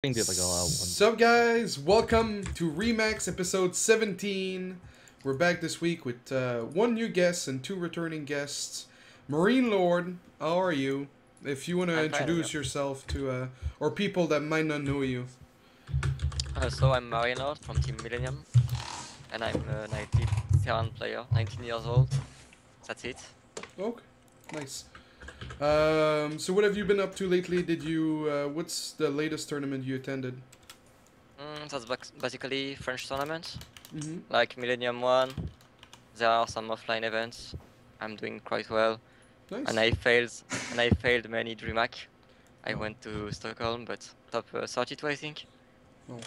Did like a lot of Sup guys, welcome to Remax episode 17. We're back this week with one new guest and two returning guests. Marinelord, how are you? If you want to I'm fine, introduce yeah. yourself to or people that might not know you. So I'm Marinelord from Team Millennium, and I'm a 90 veteran player, 19 years old. That's it. Okay, nice. So what have you been up to lately? Did you what's the latest tournament you attended? That's basically French tournaments, Mm-hmm. like Millennium 1. There are some offline events. I'm doing quite well, Nice. and I failed many DreamHack. I Oh. went to Stockholm, but top 32, I think. Oh.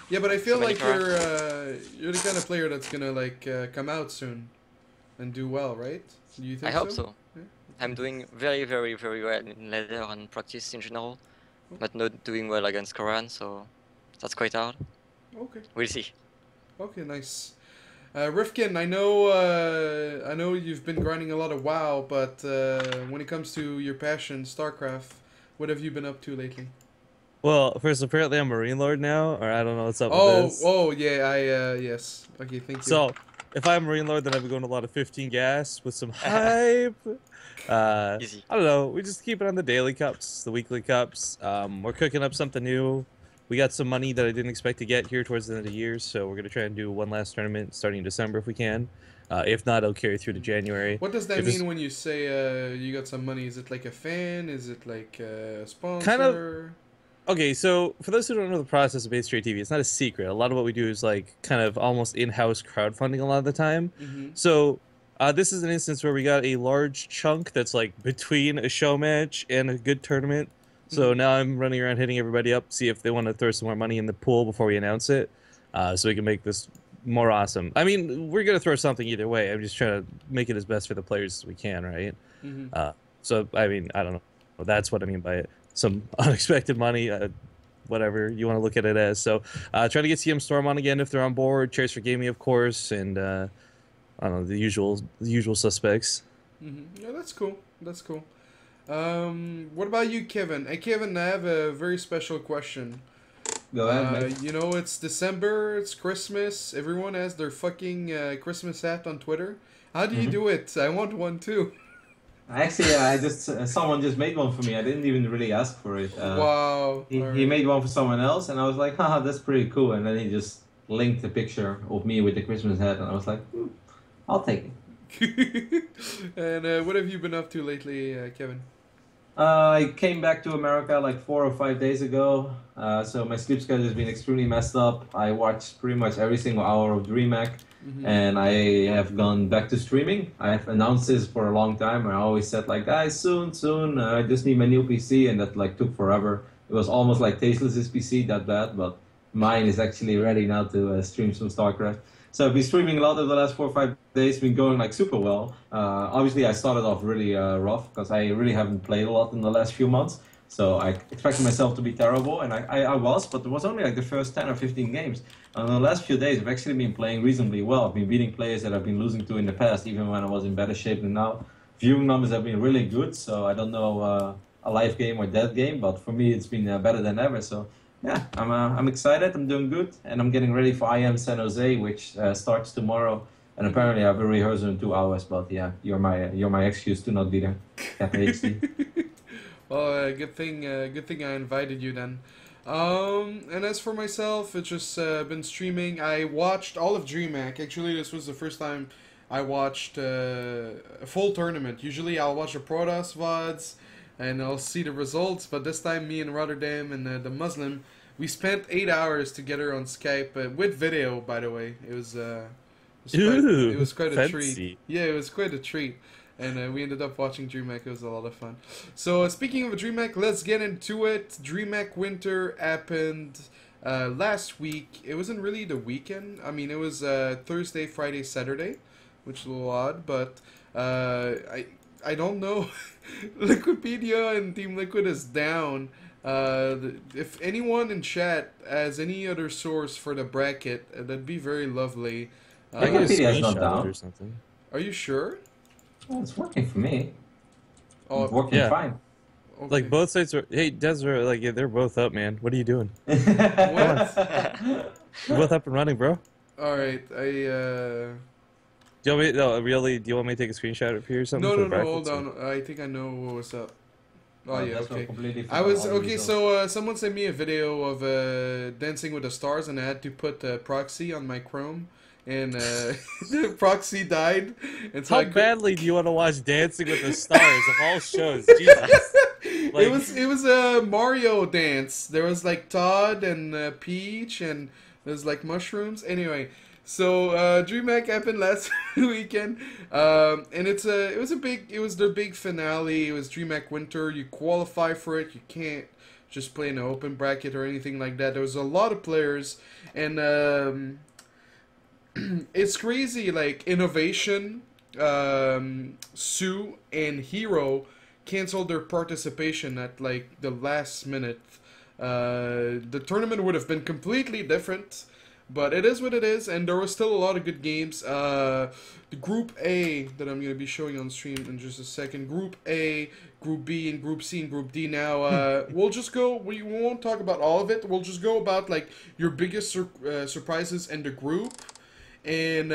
Yeah, but I So feel many like correct. you're the kind of player that's gonna come out soon and do well, right? Do you I think hope so? so. Yeah. I'm doing very, very, very well in ladder and practice in general, Oh. but not doing well against Korean, so that's quite hard. Okay. We'll see. Okay. Nice. Rifkin, I know you've been grinding a lot of WoW, but when it comes to your passion, StarCraft, what have you been up to lately? Well, first, apparently I'm Marinelord now, or I don't know what's up with this. Oh, yeah. Yes. Okay. Thank you. So, if I'm Marinelord, then I've been going a lot of 15 gas with some hype. Easy. I don't know. We just keep it on the daily cups, the weekly cups. We're cooking up something new. We got some money that I didn't expect to get here towards the end of the year, so we're gonna try and do one last tournament starting in December if we can. If not, it'll carry through to January. What does that If it's mean when you say you got some money? Is it like a fan? Is it like a kind of sponsor? Okay, so for those who don't know the process of Base Trade TV, it's not a secret. A lot of what we do is like kind of almost in-house crowdfunding a lot of the time. Mm-hmm. So this is an instance where we got a large chunk that's like between a show match and a good tournament. So Mm-hmm. now I'm running around hitting everybody up, see if they want to throw some more money in the pool before we announce it, so we can make this more awesome. I mean, we're gonna throw something either way. I'm just trying to make it as best for the players as we can, right? Mm-hmm. So I mean, I don't know. That's what I mean by it. Some unexpected money, whatever you want to look at it as. So try to get CM Storm on again if they're on board. Chairs for Gaming, of course, and I don't know the usual suspects. Mm-hmm. Yeah, that's cool. That's cool. What about you, Kevin? Hey, Kevin, I have a very special question. Go ahead, mate. You know, it's December, it's Christmas. Everyone has their fucking Christmas hat on Twitter. How do you do it? I want one too. Actually, I just someone just made one for me. I didn't even really ask for it. Wow. He Alright. made one for someone else, and I was like, haha, that's pretty cool. And then he just linked a picture of me with the Christmas hat, and I was like, I'll take it. And what have you been up to lately, Kevin? I came back to America like 4 or 5 days ago, so my sleep schedule has been extremely messed up. I watched pretty much every single hour of DreamHack, Mm-hmm. and I have gone back to streaming. I have announced this for a long time. I always said like, guys, soon. I just need my new PC, and that like took forever. It was almost like tasteless this PC that bad, but mine is actually ready now to stream some StarCraft. So I've been streaming a lot over the last 4 or 5 days. Been going like super well. Obviously, I started off really rough because I really haven't played a lot in the last few months. So I expected myself to be terrible, and I was, but it was only like the first 10 or 15 games. And the last few days, I've actually been playing reasonably well. I've been beating players that I've been losing to in the past, even when I was in better shape than now. Viewing numbers have been really good, so I don't know a live game or dead game, but for me, it's been better than ever. So yeah, I'm excited. I'm doing good, and I'm getting ready for IM San Jose, which starts tomorrow. And apparently, I have a rehearsal in 2 hours. But yeah, you're my excuse to not be there. HD. Well, good thing I invited you then. And as for myself, it's just been streaming. I watched all of DreamHack. Actually, this was the first time I watched a full tournament. Usually, I'll watch the Protoss VODs and I'll see the results. But this time, me and Rotterdam and the Muslim, we spent 8 hours together on Skype with video. By the way, it was Ooh, it was quite a treat. fancy. Yeah, it was quite a treat. And we ended up watching DreamHack. It was a lot of fun. So speaking of DreamHack, let's get into it. DreamHack Winter happened last week. It wasn't really the weekend. I mean, it was Thursday, Friday, Saturday, which is a little odd. But I don't know. Liquipedia and Team Liquid is down. If anyone in chat has any other source for the bracket, that'd be very lovely. I get a Wikipedia is not screenshot down. or something. Are you sure? Well, it's working for me. Oh, It's working yeah. fine. Like Okay. both sides are. Hey, desRow, like yeah, they're both up, man. What are you doing? What? You're both up and running, bro. All right. Do you want me? No, really? Do you want me to take a screenshot of here or something No, for the no, no. Hold brackets? Or? on. I think I know what was up. Oh Oh, yeah. that's Okay. completely I forgot was all the okay. results. So someone sent me a video of Dancing with the Stars, and I had to put proxy on my Chrome, and the proxy died, and so How I could. badly do you want to watch Dancing with the Stars of all shows? Jesus. Like, It was a Mario dance. There was like Todd and Peach, and there's like mushrooms. Anyway, so DreamHack happened last weekend, and it was the big finale. It was DreamHack Winter. You qualify for it. You can't just play in an open bracket or anything like that. There was a lot of players, and it's crazy. Like Innovation, Sue, and Hero canceled their participation at like the last minute. The tournament would have been completely different, but it is what it is, and there was still a lot of good games. The Group A that I'm going to be showing on stream in just a second. Group A, Group B, and Group C and Group D. Now we'll just go. We won't talk about all of it. We'll just go about like your biggest surprises in the group, and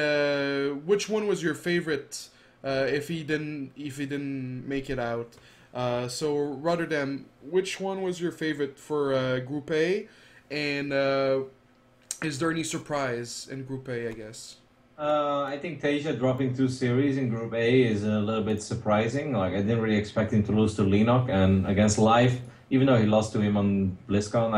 which one was your favorite if he didn't make it out. So Rotterdam, which one was your favorite for Group A, and is there any surprise in Group A? I guess. I think Tasia dropping 2 series in Group A is a little bit surprising. Like I didn't really expect him to lose to Lenok, and against Live, even though he lost to him on BlizzCon,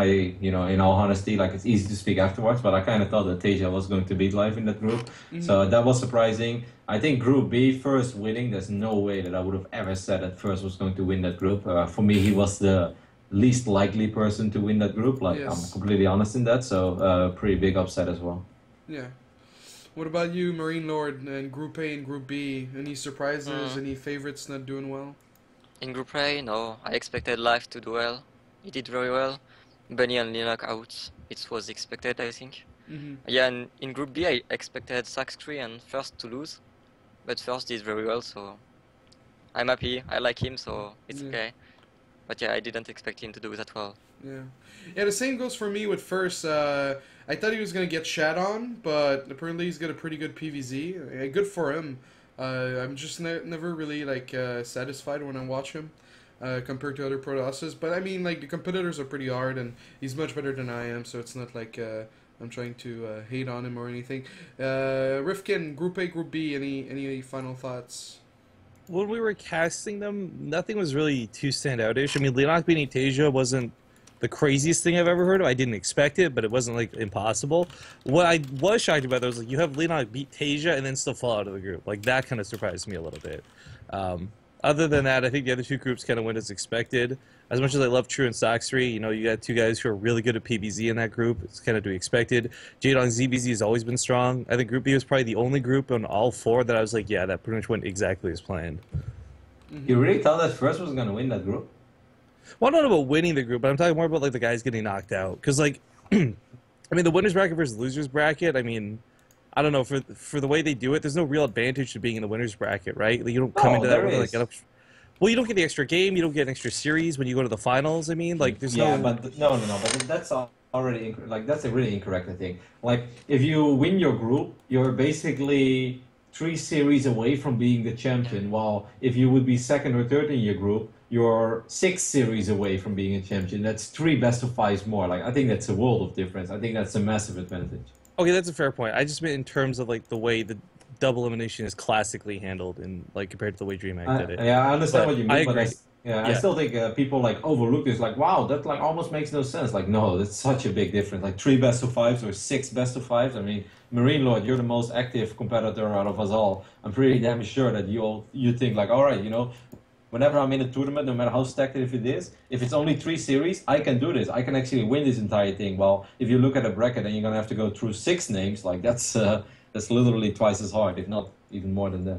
in all honesty, like it's easy to speak afterwards, but I kind of thought that Tasia was going to beat Live in that group, so that was surprising. I think Group B first winning. There's no way that I would have ever said that first was going to win that group. For me, he was the least likely person to win that group. Like Yes. I'm completely honest in that. So pretty big upset as well. Yeah. What about you, Marinelord, and Group A and Group B? Any surprises? Any favorites not doing well? In Group A, no, I expected Life to do well. He did very well. Bunny and Linux out. It was expected, I think. Mm-hmm. Yeah, and in Group B, I expected Saxtree and First to lose, but First did very well, so I'm happy. I like him, so it's Yeah. okay. But yeah, I didn't expect him to do that well. Yeah. Yeah, the same goes for me with First. I thought he was going to get shat on, but apparently he's got a pretty good PVZ. Yeah, good for him. I'm just never really like satisfied when I watch him compared to other Protosses. But I mean, like the competitors are pretty hard, and he's much better than I am. So it's not like I'm trying to hate on him or anything. Rifkin, Group A, Group B. Any final thoughts? when we were casting them, nothing was really too standoutish. I mean, Leonok beating Tasia wasn't the craziest thing I've ever heard of. I didn't expect it, but it wasn't like impossible. What I was shocked about though was like you have Leonok beat Tasia and then still fall out of the group. Like that kind of surprised me a little bit. Other than that, I think the other two groups kind of went as expected. As much as I love True and Sox3, you know, you got two guys who are really good at PBZ in that group. It's kind of to be expected. Jadon ZBZ has always been strong. I think Group B was probably the only group on all four that I was like, yeah, that pretty much went exactly as planned. You really thought that First was going to win that group? Well, I don't know about winning the group, but I'm talking more about like the guys getting knocked out. Because like, I mean, the winners bracket versus losers bracket. I mean, I don't know for the way they do it. There's no real advantage to being in the winners bracket, right? Like, you don't come into that with like well, you don't get the extra game. You don't get an extra series when you go to the finals. I mean, like there's yeah, no. but no. But that's already like that's a really incorrect thing. Like if you win your group, you're basically 3 series away from being the champion. While if you would be second or third in your group, you're 6 series away from being a champion. That's 3 best of 5s more. Like I think that's a world of difference. I think that's a massive advantage. Okay, that's a fair point. I just meant in terms of like the way the double elimination is classically handled in like compared to the way DreamHack did it. Yeah, I understand what you mean, but agree. I still think people like overlook this. Like, wow, that like almost makes no sense. Like, no, that's such a big difference. Like 3 best of 5s or 6 best of 5s. I mean, Marinelord, you're the most active competitor out of us all. I'm pretty damn sure that you think like, all right, you know, whenever I'm in a tournament, no matter how stacked it is, if it's only 3 series, I can do this. I can actually win this entire thing. Well, if you look at a bracket and you're gonna have to go through 6 names, like that's literally twice as hard, if not even more than that.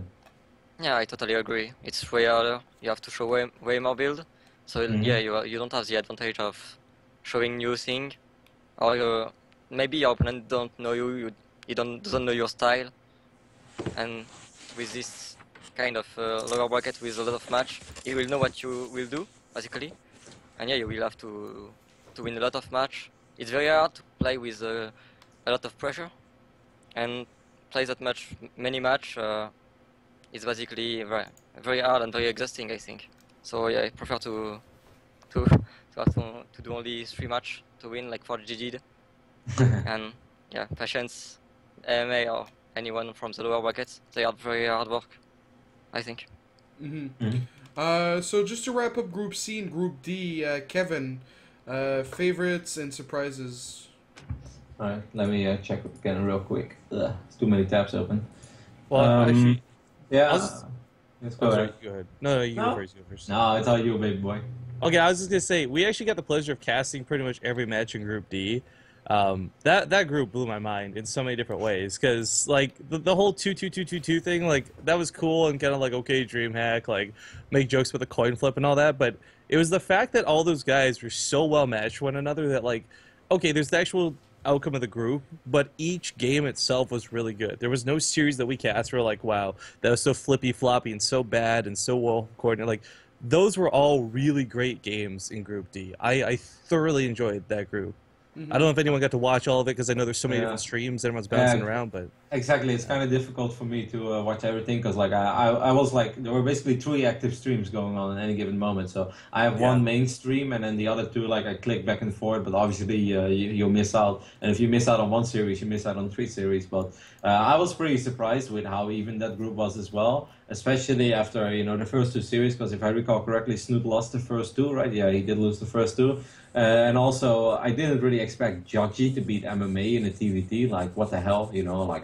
Yeah, I totally agree. It's way harder. You have to show way more build. So yeah, you don't have the advantage of showing new thing, or maybe your opponent don't know you. He doesn't know your style, and with this kind of lower bracket with a lot of match, he will know what you will do, basically. And yeah, you will have to win a lot of match. It's very hard to play with a lot of pressure, and play that many match is basically very hard and very exhausting, I think. So yeah, I prefer to to do only 3 match to win, like Forge did. And yeah, Patience, AMA, or anyone from the lower brackets, they are very hard work, I think. So just to wrap up Group C and Group D, Kevin, favorites and surprises. Alright, let me check again real quick. It's too many tabs open. Well, actually, yeah. let's go ahead. Sorry, go ahead. No, you No? go first. You go first. No, it's all you, baby boy. Okay, I was just gonna say we actually got the pleasure of casting pretty much every match in Group D. That group blew my mind in so many different ways because like the whole 2-2-2-2-2 thing, like that was cool and kind of like okay, DreamHack, like make jokes with a coin flip and all that, but it was the fact that all those guys were so well matched one another that like okay, there's the actual outcome of the group, but each game itself was really good. There was no series that we cast where like wow, that was so flippy floppy and so bad and so well coordinated. Like those were all really great games in Group D. I thoroughly enjoyed that group. I don't know if anyone got to watch all of it because I know there's so many different streams, everyone's bouncing around, but exactly, it's kind of difficult for me to watch everything because like I was like there were basically 3 active streams going on at any given moment, so I have one main stream and then the other 2 like I click back and forth, but obviously you'll miss out, and if you miss out on one series you miss out on 3 series. But I was pretty surprised with how even that group was as well, especially after the first 2 series, because if I recall correctly, Snoot lost the first 2, right? Yeah, he did lose the first 2. And also, I didn't really expect Jockey to beat MMA in a TVT. Like, what the hell, Like,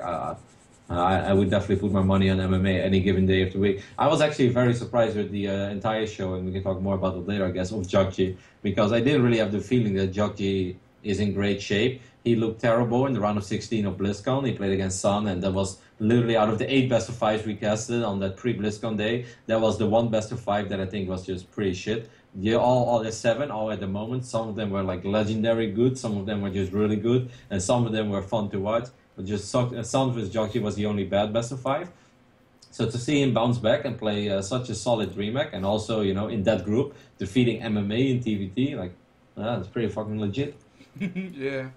I would definitely put my money on MMA any given day of the week. I was actually very surprised with the entire show, and we can talk more about it later, I guess, of Jockey, because I didn't really have the feeling that Jockey is in great shape. He looked terrible in the round of 16 of BlizzCon. He played against Sun, and that was literally out of the 8 best of 5s we casted on that pre-BlizzCon day. That was the one best of 5 that I think was just pretty shit. All the 7, all at the moment. Some of them were like legendary good, some of them were just really good, and some of them were fun to watch. But just Sun vs Jockey was the only bad best of 5. So to see him bounce back and play such a solid DreamHack, and also in that group defeating MMA in TVT, like that's pretty fucking legit. Yeah.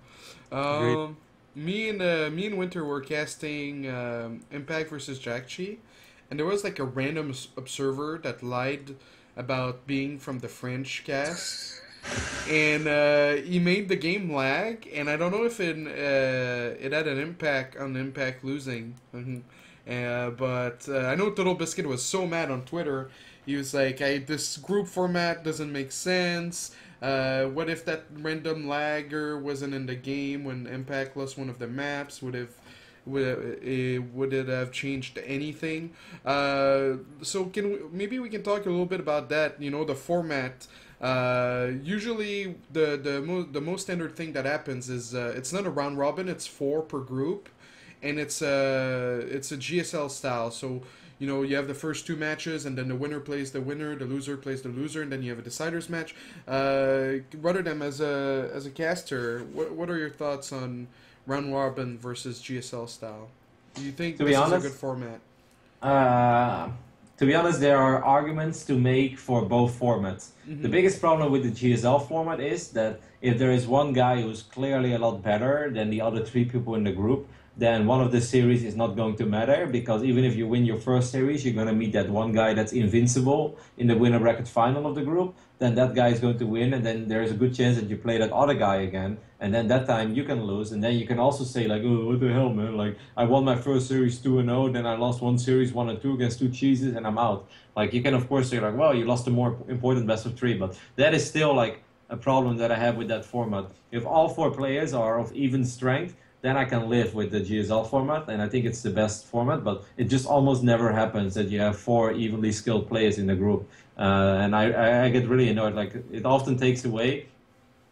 Me and Winter were casting Impact versus Jackchi, and there was like a random observer that lied about being from the French cast, and he made the game lag, and I don't know if it had an impact on Impact losing. But I know Total Biscuit was so mad on Twitter. He was like, this group format doesn't make sense. What if that random lagger wasn't in the game when Impact lost one of the maps? Would it have changed anything? So maybe we can talk a little bit about that. The format. Usually the most standard thing that happens is it's not a round robin. It's 4 per group, and it's a GSL style. So you have the first 2 matches, and then the winner plays the winner, the loser plays the loser, and then you have a deciders match. Rotterdam, as a caster, what are your thoughts on round robin versus GSL style? Do you think this is a good format? To be honest, there are arguments to make for both formats. The biggest problem with the GSL format is that if there is one guy who's clearly a lot better than the other 3 people in the group, then one of the series is not going to matter, because even if you win your first series, you're going to meet that one guy that's invincible in the winner bracket final of the group. Then that guy is going to win, and then there's a good chance that you play that other guy again, and then that time you can lose, and then you can also say like, oh, what the hell, man, like I won my first series 2-0, then I lost one series 1-2 against 2 cheeses, and I'm out. Like, you can of course say like, well, you lost a more important best of 3, but that is still like a problem that I have with that format. If all 4 players are of even strength, then I can live with the GSL format, and I think it's the best format, but it just almost never happens that you have 4 evenly skilled players in the group. And I get really annoyed. Like, it often takes away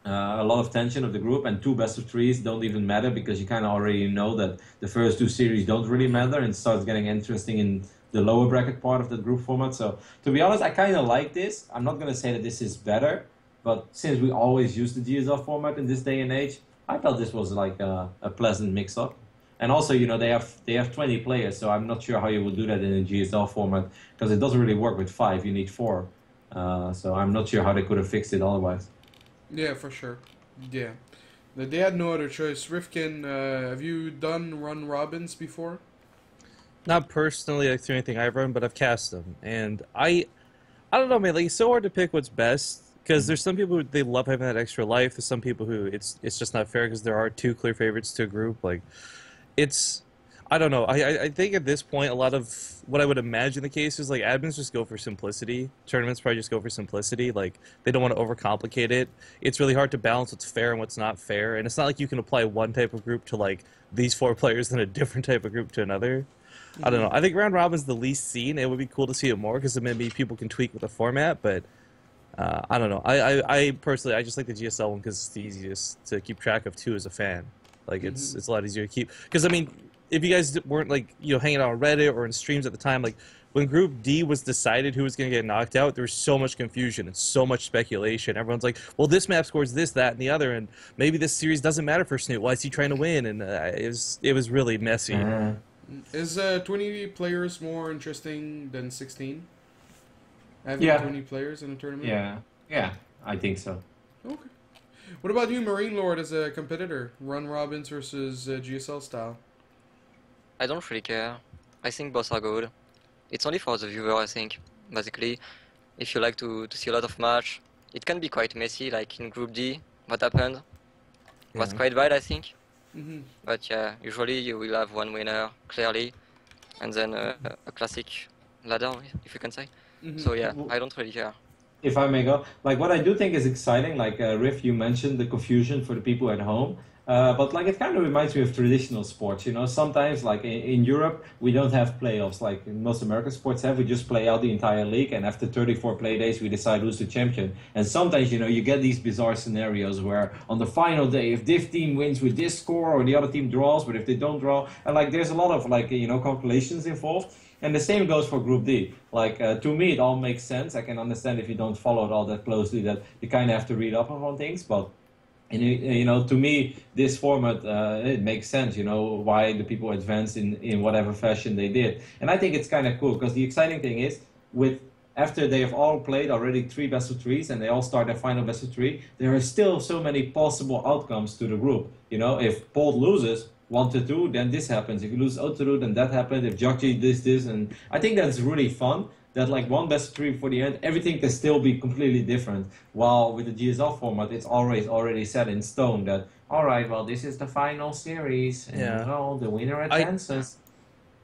a lot of tension of the group, and 2 best of 3s don't even matter because you kind of already know that the first 2 series don't really matter, and it starts getting interesting in the lower bracket part of the group format. So, to be honest, I kind of like this. I'm not going to say that this is better, but since we always use the GSL format in this day and age, I thought this was like a pleasant mix-up. And also, they have 20 players, so I'm not sure how you would do that in a GSL format, because it doesn't really work with 5. You need 4. So I'm not sure how they could have fixed it otherwise. Yeah, for sure. Yeah. They had no other choice. Rifkin, have you done run robins before? Not personally, like through anything I've run, but I've cast them, and I don't know, man. Like it's so hard to pick what's best because there's some people who they love having that extra life. There's some people who it's just not fair because there are two clear favorites to a group. Like it's I don't know. I think at this point a lot of what I would imagine the case is like admins just go for simplicity. Tournaments probably just go for simplicity. Like they don't want to overcomplicate it. It's really hard to balance what's fair and what's not fair. And it's not like you can apply one type of group to like these four players and a different type of group to another. I don't know. I think round robin's the least seen. It would be cool to see it more because maybe people can tweak with the format. But I don't know. I personally I just like the GSL one because it's the easiest to keep track of too as a fan. Like it's a lot easier to keep because I mean if you guys weren't like hanging out on Reddit or in streams at the time like when Group D was decided who was going to get knocked out there was so much confusion and so much speculation. Everyone's like, well this map scores this that and the other and maybe this series doesn't matter for Snoot. Why is he trying to win? And it was really messy. Is 20 players more interesting than 16? Having Yeah. 20 players in a tournament? Yeah, I think so. Okay. What about you, Marinelord, as a competitor? Run robins versus GSL style? I don't really care. I think both are good. It's only for the viewer, I think. Basically, if you like to see a lot of match, it can be quite messy, like in Group D. What happened was quite bad, I think. Mm-hmm. But yeah, usually you will have one winner, clearly, and then a classic ladder, if you can say. Mm-hmm. So yeah, I don't really care. If I may go, like what I do think is exciting, like Riff, you mentioned the confusion for the people at home, but like it kind of reminds me of traditional sports. Sometimes like in Europe we don't have playoffs like in most American sports have. We just play out the entire league, and after 34 play days we decide who's the champion. And sometimes you get these bizarre scenarios where on the final day, if this team wins with this score or the other team draws, but if they don't draw, and like there's a lot of like calculations involved. And the same goes for Group D. Like, to me, it all makes sense. I can understand if you don't follow it all that closely that you kind of have to read up on things. But, to me, this format, it makes sense, why the people advanced in whatever fashion they did. And I think it's kind of cool because the exciting thing is after they have all played already 3 best of 3s and they all start their final best of 3, there are still so many possible outcomes to the group. If Bolt loses 1-2, then this happens. If you lose 0-2, then that happens. If Jockey this, and I think that's really fun. That like one best of 3 before the end, everything can still be completely different. While with the GSL format, it's always already set in stone that all right, well, this is the final series, and the winner advances.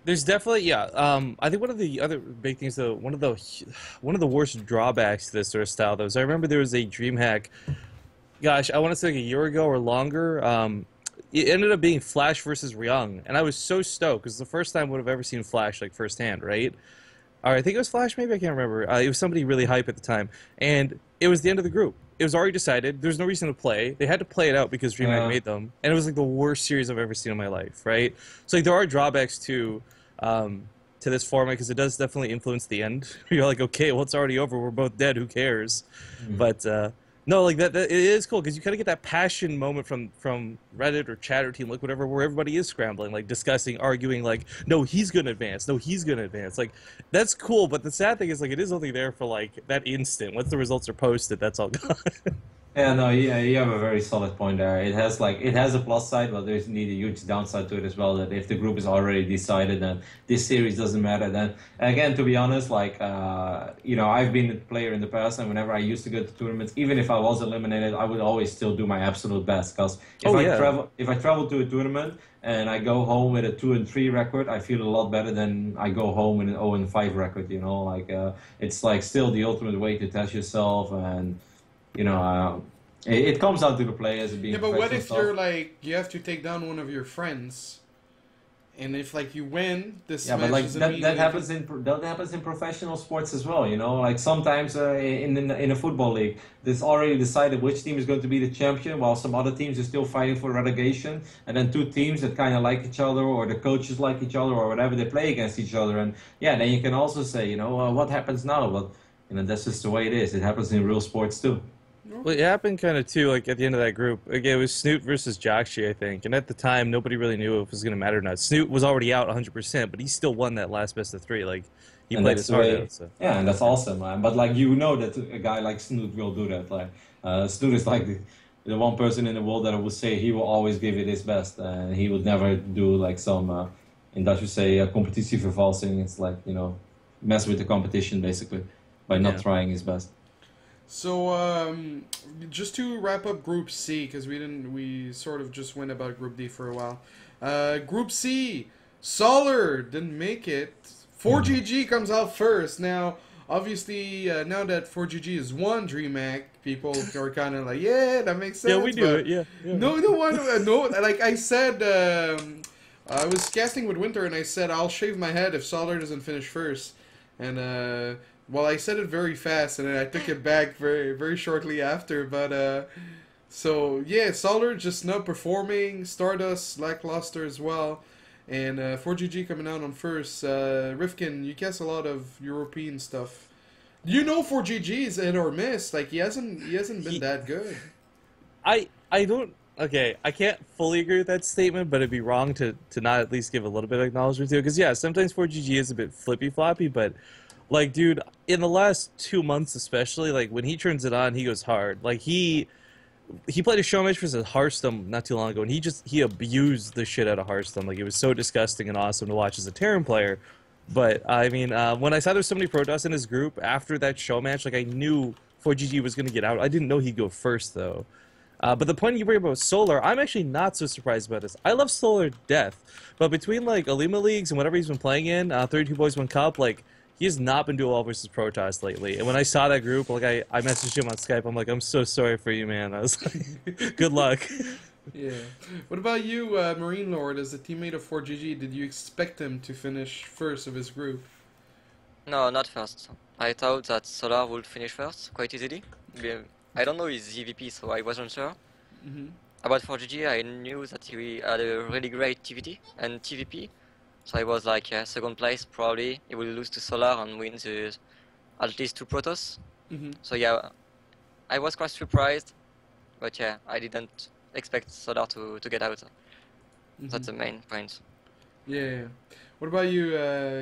There's definitely I think one of the other big things though, one of the worst drawbacks to this sort of style though is I remember there was a DreamHack, gosh, I want to say like a year ago or longer. It ended up being Flash versus Ryung, and I was so stoked because the first time I would have ever seen Flash like firsthand, right? Or I think it was Flash, maybe I can't remember. It was somebody really hype at the time, and it was the end of the group. It was already decided. There's no reason to play. They had to play it out because DreamHack made them, and it was like the worst series I've ever seen in my life, right? So like there are drawbacks to this format because it does definitely influence the end. You're like, okay, well it's already over. We're both dead. Who cares? But no, like that it is cool because you kind of get that passion moment from Reddit or chat or Team Liquid, whatever, where everybody is scrambling, like discussing, arguing, like, no, he's gonna advance, no, he's gonna advance. Like that's cool, but the sad thing is like it is only there for like that instant. Once the results are posted, that's all gone. Yeah, no, yeah, you have a very solid point there. It has a plus side, but there's indeed a huge downside to it as well. That if the group is already decided, then this series doesn't matter. Then again, to be honest, like I've been a player in the past, and whenever I used to go to tournaments, even if I was eliminated, I would always still do my absolute best. Because if I travel to a tournament and I go home with a 2-3 record, I feel a lot better than I go home with an 0-5 record. It's like still the ultimate way to test yourself and. It comes out to the players and being. Yeah, but what if you're like you have to take down one of your friends, and if like you win, this but like that happens in professional sports as well. Like sometimes in a football league, it's already decided which team is going to be the champion, while some other teams are still fighting for relegation, and then 2 teams that kind of like each other or the coaches like each other or whatever, they play against each other, and then you can also say what happens now, but that's just the way it is. It happens in real sports too. Well, it happened kind of too, like at the end of that group. Again, it was Snoot versus Jockey, I think. And at the time, nobody really knew if it was going to matter or not. Snoot was already out 100%, but he still won that last best of 3. Like, he and played that's his the heart way. out. So Yeah, and that's awesome, man. But like you know that a guy like Snoot will do that. Like Snoot is like the one person in the world that I would say he will always give it his best, and he would never do like some in Dutch we say competitievervalsing. It's like mess with the competition basically by not yeah, trying his best. So, just to wrap up Group C, because we sort of just went about Group D for a while. Group C, Solar didn't make it. 4GG comes out first. Now, obviously, now that 4GG has won DreamHack, people are kind of like, yeah, that makes sense. yeah, we do but it. Yeah, yeah. No, no, like I said, I was casting with Winter, and I said I'll shave my head if Solar doesn't finish first. And well, I said it very fast, and then I took it back very, very shortly after. But so yeah, Solar just not performing. Stardust lackluster as well, and 4GG coming out on first. Rifkin, you cast a lot of European stuff. 4GG is hit or miss. Like he hasn't been that good. I don't. Okay, I can't fully agree with that statement, but it'd be wrong to not at least give a little bit of acknowledgement to it. Because yeah, sometimes 4GG is a bit flippy floppy, but like, dude, in the last 2 months especially, like when he turns it on, he goes hard. Like he played a show match versus Hearthstone not too long ago, and he abused the shit out of Hearthstone. Like it was so disgusting and awesome to watch as a Terran player. But I mean, when I saw there was so many Protoss in his group after that show match, like I knew 4GG was going to get out. I didn't know he'd go first though. But the point you bring about Solar, I'm actually not so surprised about this. I love Solar to death, but between like Alima leagues and whatever he's been playing in, 32 Boys 1 Cup, like he has not been doing well versus Protoss lately. And when I saw that group, like I messaged him on Skype. I'm like, I'm so sorry for you, man. I was like, good luck. Yeah. What about you, Marinelord, as a teammate of 4GG? Did you expect him to finish first of his group? No, not first. I thought that Solar would finish first quite easily. I don't know his EVP, so I wasn't sure. Mm-hmm. About 4GG, I knew that he had a really great TVT and TVP. So I was like, yeah, second place, probably. He will lose to Solar and win at least 2 Protoss. Mm-hmm. So yeah, I was quite surprised. But yeah, I didn't expect Solar to get out. Mm-hmm. That's the main point. Yeah. What about you,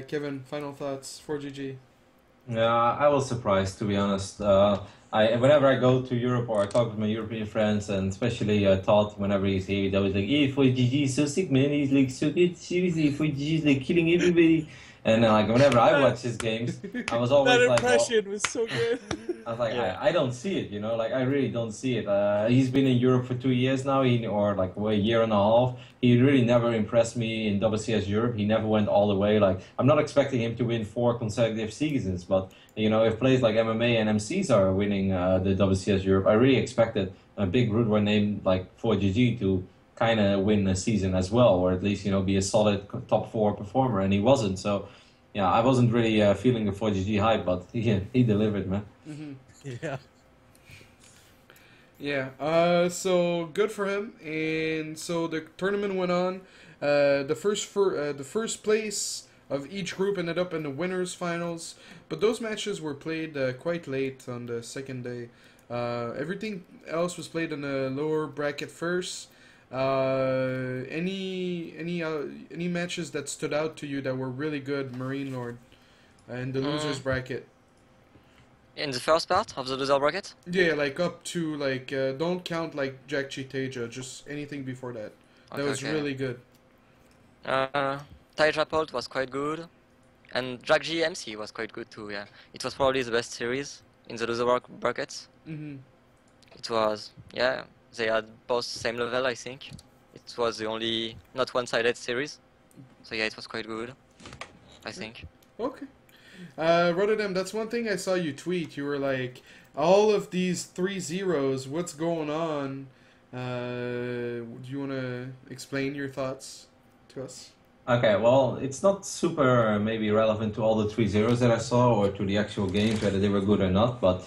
Kevin? Final thoughts, 4GG? Yeah, I was surprised to be honest. Whenever I go to Europe or I talk with my European friends, and especially Todd, whenever he's here, he's always like, "Hey, 4GG is so sick, man. He's like so good. Seriously, 4GG is like killing everybody." And like whenever I watch his games, I was always That like, impression was so good. I was like, Yeah. I don't see it, like I really don't see it. He's been in Europe for 2 years now, or like a year and a half. He really never impressed me in WCS Europe. He never went all the way. Like I'm not expecting him to win 4 consecutive seasons, but if players like MMA and MCs are winning the WCS Europe, I really expected a big root name like 4GG to kind of win a season as well, or at least be a solid top 4 performer, and he wasn't. So yeah, I wasn't really feeling the 4GG hype, but he delivered, man. Mm-hmm. Yeah. Yeah. So good for him. And so the tournament went on. The first place of each group ended up in the winners finals, but those matches were played quite late on the second day. Everything else was played in a lower bracket first. Any matches that stood out to you that were really good, Marinelord, in the losers bracket? In the first part of the loser bracket? Yeah, like up to like don't count like Jack Teja, just anything before that. That was really good. Tyja Polt was quite good, and Jack GMC was quite good too. Yeah, it was probably the best series in the loser brackets. Mm-hmm. It was, yeah, they had both same level, I think. It was the only not one-sided series, so yeah, it was quite good, I think. Okay. Rotterdam, that's one thing I saw you tweet. You were like, all of these 3-0s, what's going on? Do you want to explain your thoughts to us? Okay, well, it's not super maybe relevant to all the 3-0s that I saw or to the actual games, whether they were good or not, but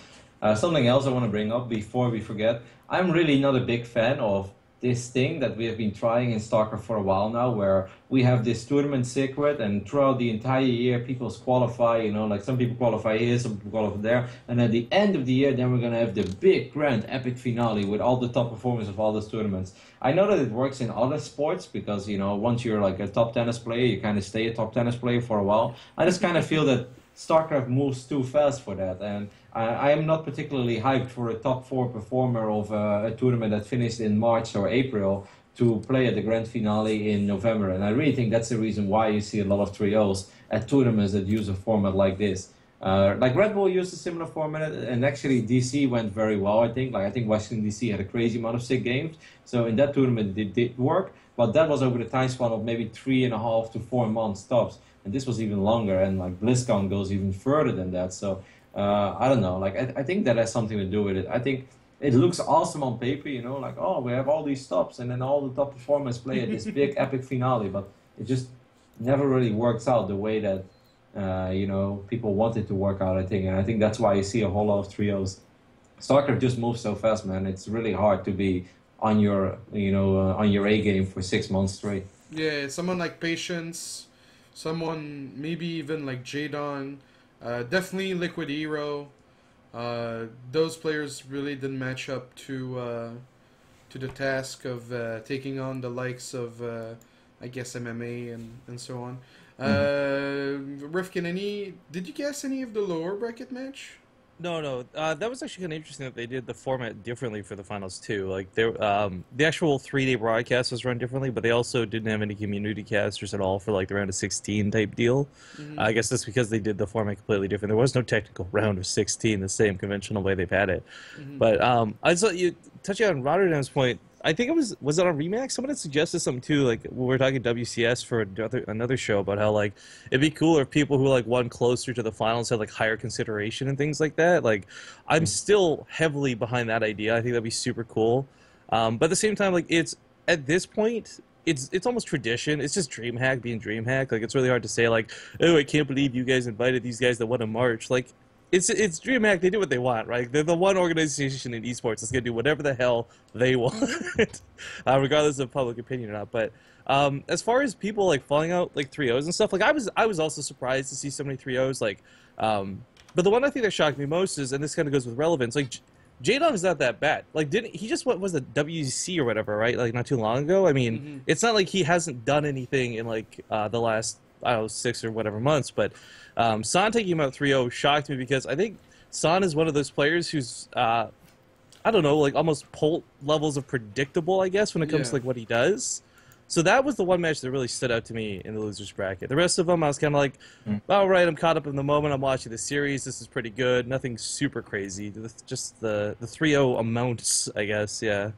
something else I want to bring up before we forget. I'm really not a big fan of this thing that we have been trying in StarCraft for a while now, where we have this tournament secret, and throughout the entire year, people qualify, like some people qualify here, some people qualify there, and at the end of the year, then we're going to have the big, grand, epic finale with all the top performers of all those tournaments. I know that it works in other sports, because, once you're like a top tennis player, you kind of stay a top tennis player for a while. I just kind of feel that StarCraft moves too fast for that, and I am not particularly hyped for a top 4 performer of a tournament that finished in March or April to play at the grand finale in November. And I really think that's the reason why you see a lot of 3-0s at tournaments that use a format like this. Like Red Bull used a similar format, and actually DC went very well, I think. Like I think Washington DC had a crazy amount of sick games. So in that tournament it did work, but that was over the time span of maybe 3.5 to 4 months tops. And this was even longer, and like BlizzCon goes even further than that. So I don't know. Like I think that has something to do with it. I think it looks awesome on paper, you know, like oh we have all these stops, and then all the top performers play at this big epic finale. But it just never really works out the way that you know people want it to work out. I think, and I think that's why you see a whole lot of 3-0s. StarCraft just moves so fast, man. It's really hard to be on your on your A game for 6 months straight. Yeah, someone like Patience, someone maybe even like Jadon, definitely Liquid Hero. Those players really didn't match up to the task of taking on the likes of I guess MMA and so on. Rifkin, did you guess any of the lower bracket match? No. That was actually kind of interesting that they did the format differently for the finals too. Like the actual 3-day broadcast was run differently, but they also didn't have any community casters at all for like the round of 16 type deal. I guess that's because they did the format completely different. There was no technical round of 16, the same conventional way they've had it. But I saw you touching on Rotterdam's point. I think it was it on Remax? Someone had suggested something too, like when we were talking WCS for another show about how like it'd be cooler if people who like won closer to the finals had like higher consideration and things like that. Like I'm still heavily behind that idea. I think that'd be super cool. But at the same time, like it's at this point, it's almost tradition. It's just DreamHack being DreamHack. Like it's really hard to say like, oh, I can't believe you guys invited these guys that won in March. Like it's DreamHack. They do what they want, right? They're the one organization in esports that's gonna do whatever the hell they want, regardless of public opinion or not. But as far as people like falling out like 3-0s and stuff, like I was also surprised to see so many 3-0s. Like, but the one I think that shocked me most is, and this kind of goes with relevance, like J-Dog is not that bad. Like, didn't he just what was it WC or whatever, right? Like not too long ago. I mean, it's not like he hasn't done anything in like the last I don't know 6 or whatever months, but. San taking him out 3-0 shocked me because I think San is one of those players who's, I don't know, like almost Polt levels of predictable, I guess, when it comes to like what he does. So that was the one match that really stood out to me in the losers bracket. The rest of them, I was kind of like, all right, I'm caught up in the moment. I'm watching the series. This is pretty good. Nothing super crazy. Just the 3-0 amounts, I guess, yeah.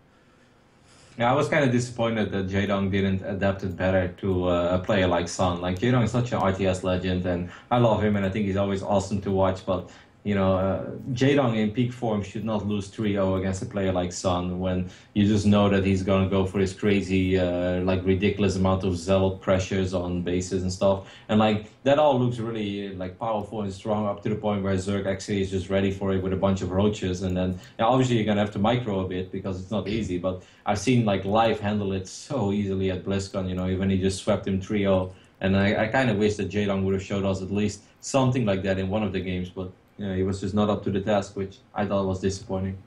Yeah, I was kind of disappointed that Jaedong didn't adapt it better to a player like Sun. Like Jaedong is such an RTS legend, and I love him, and I think he's always awesome to watch. But you know, Jaedong in peak form should not lose 3-0 against a player like Sun when you just know that he's gonna go for his crazy, like ridiculous amount of zealot pressures on bases and stuff. And like that all looks really like powerful and strong up to the point where Zerg actually is just ready for it with a bunch of roaches. And then obviously you're gonna have to micro a bit because it's not easy. But I've seen like Live handle it so easily at BlizzCon. You know, even he just swept him 3-0. And I kind of wish that Jaedong would have showed us at least something like that in one of the games, but. Yeah, he was just not up to the task, which I thought was disappointing.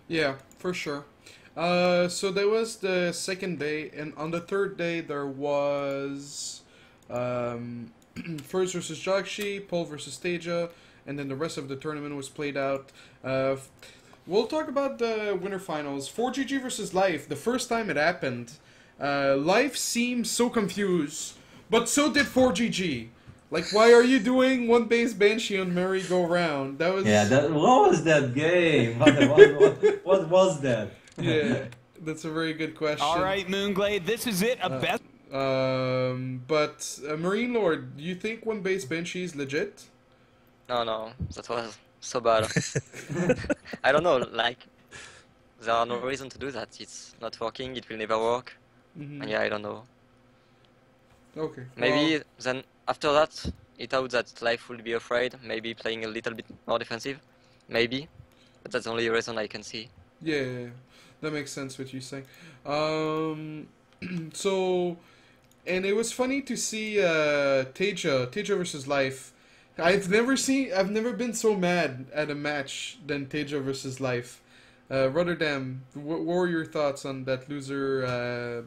Yeah, for sure. So there was the second day, and on the third day there was First versus Jakshi, Pol versus Teja, and then the rest of the tournament was played out. We'll talk about the winter finals. 4GG versus Life, the first time it happened. Life seemed so confused, but so did 4GG. Like, why are you doing one base Banshee on merry-go-round? That was... Yeah, what was that game? What was that? Yeah, that's a very good question. All right, Moonglade, this is it. But Marinelord, do you think one base Banshee is legit? No, that was so bad. I don't know, like, there are no reason to do that. It's not working, it will never work. And yeah, I don't know. Okay. Maybe then after that, he thought that Life would be afraid, maybe playing a little bit more defensive. Maybe. But that's the only reason I can see. Yeah. That makes sense what you're saying. So, and it was funny to see Teja versus Life. I've never been so mad at a match than Teja versus Life. Rotterdam, what were your thoughts on that loser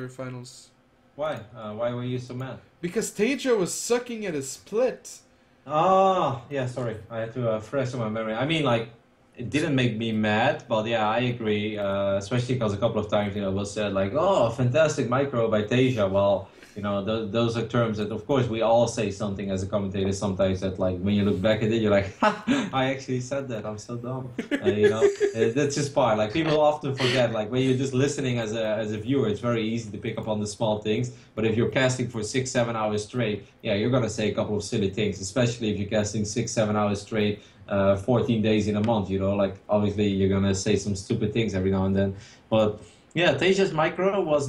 finals? Why? Why were you so mad? Because Teja was sucking at his split. Ah, yeah, sorry. I had to freshen my memory. I mean, like, it didn't make me mad, but yeah, I agree. Especially because a couple of times, it was said like, "Oh, fantastic micro by Tasia." Well, those are terms that, of course, we all say something as a commentator. Sometimes that, like, when you look back at it, you're like, "Ha, I actually said that. I'm so dumb." That's just part. Like, people often forget. Like, when you're just listening as a viewer, it's very easy to pick up on the small things. But if you're casting for 6-7 hours straight, yeah, you're gonna say a couple of silly things. Especially if you're casting 6-7 hours straight. 14 days in a month, like obviously you're gonna say some stupid things every now and then. But yeah, Teja's micro was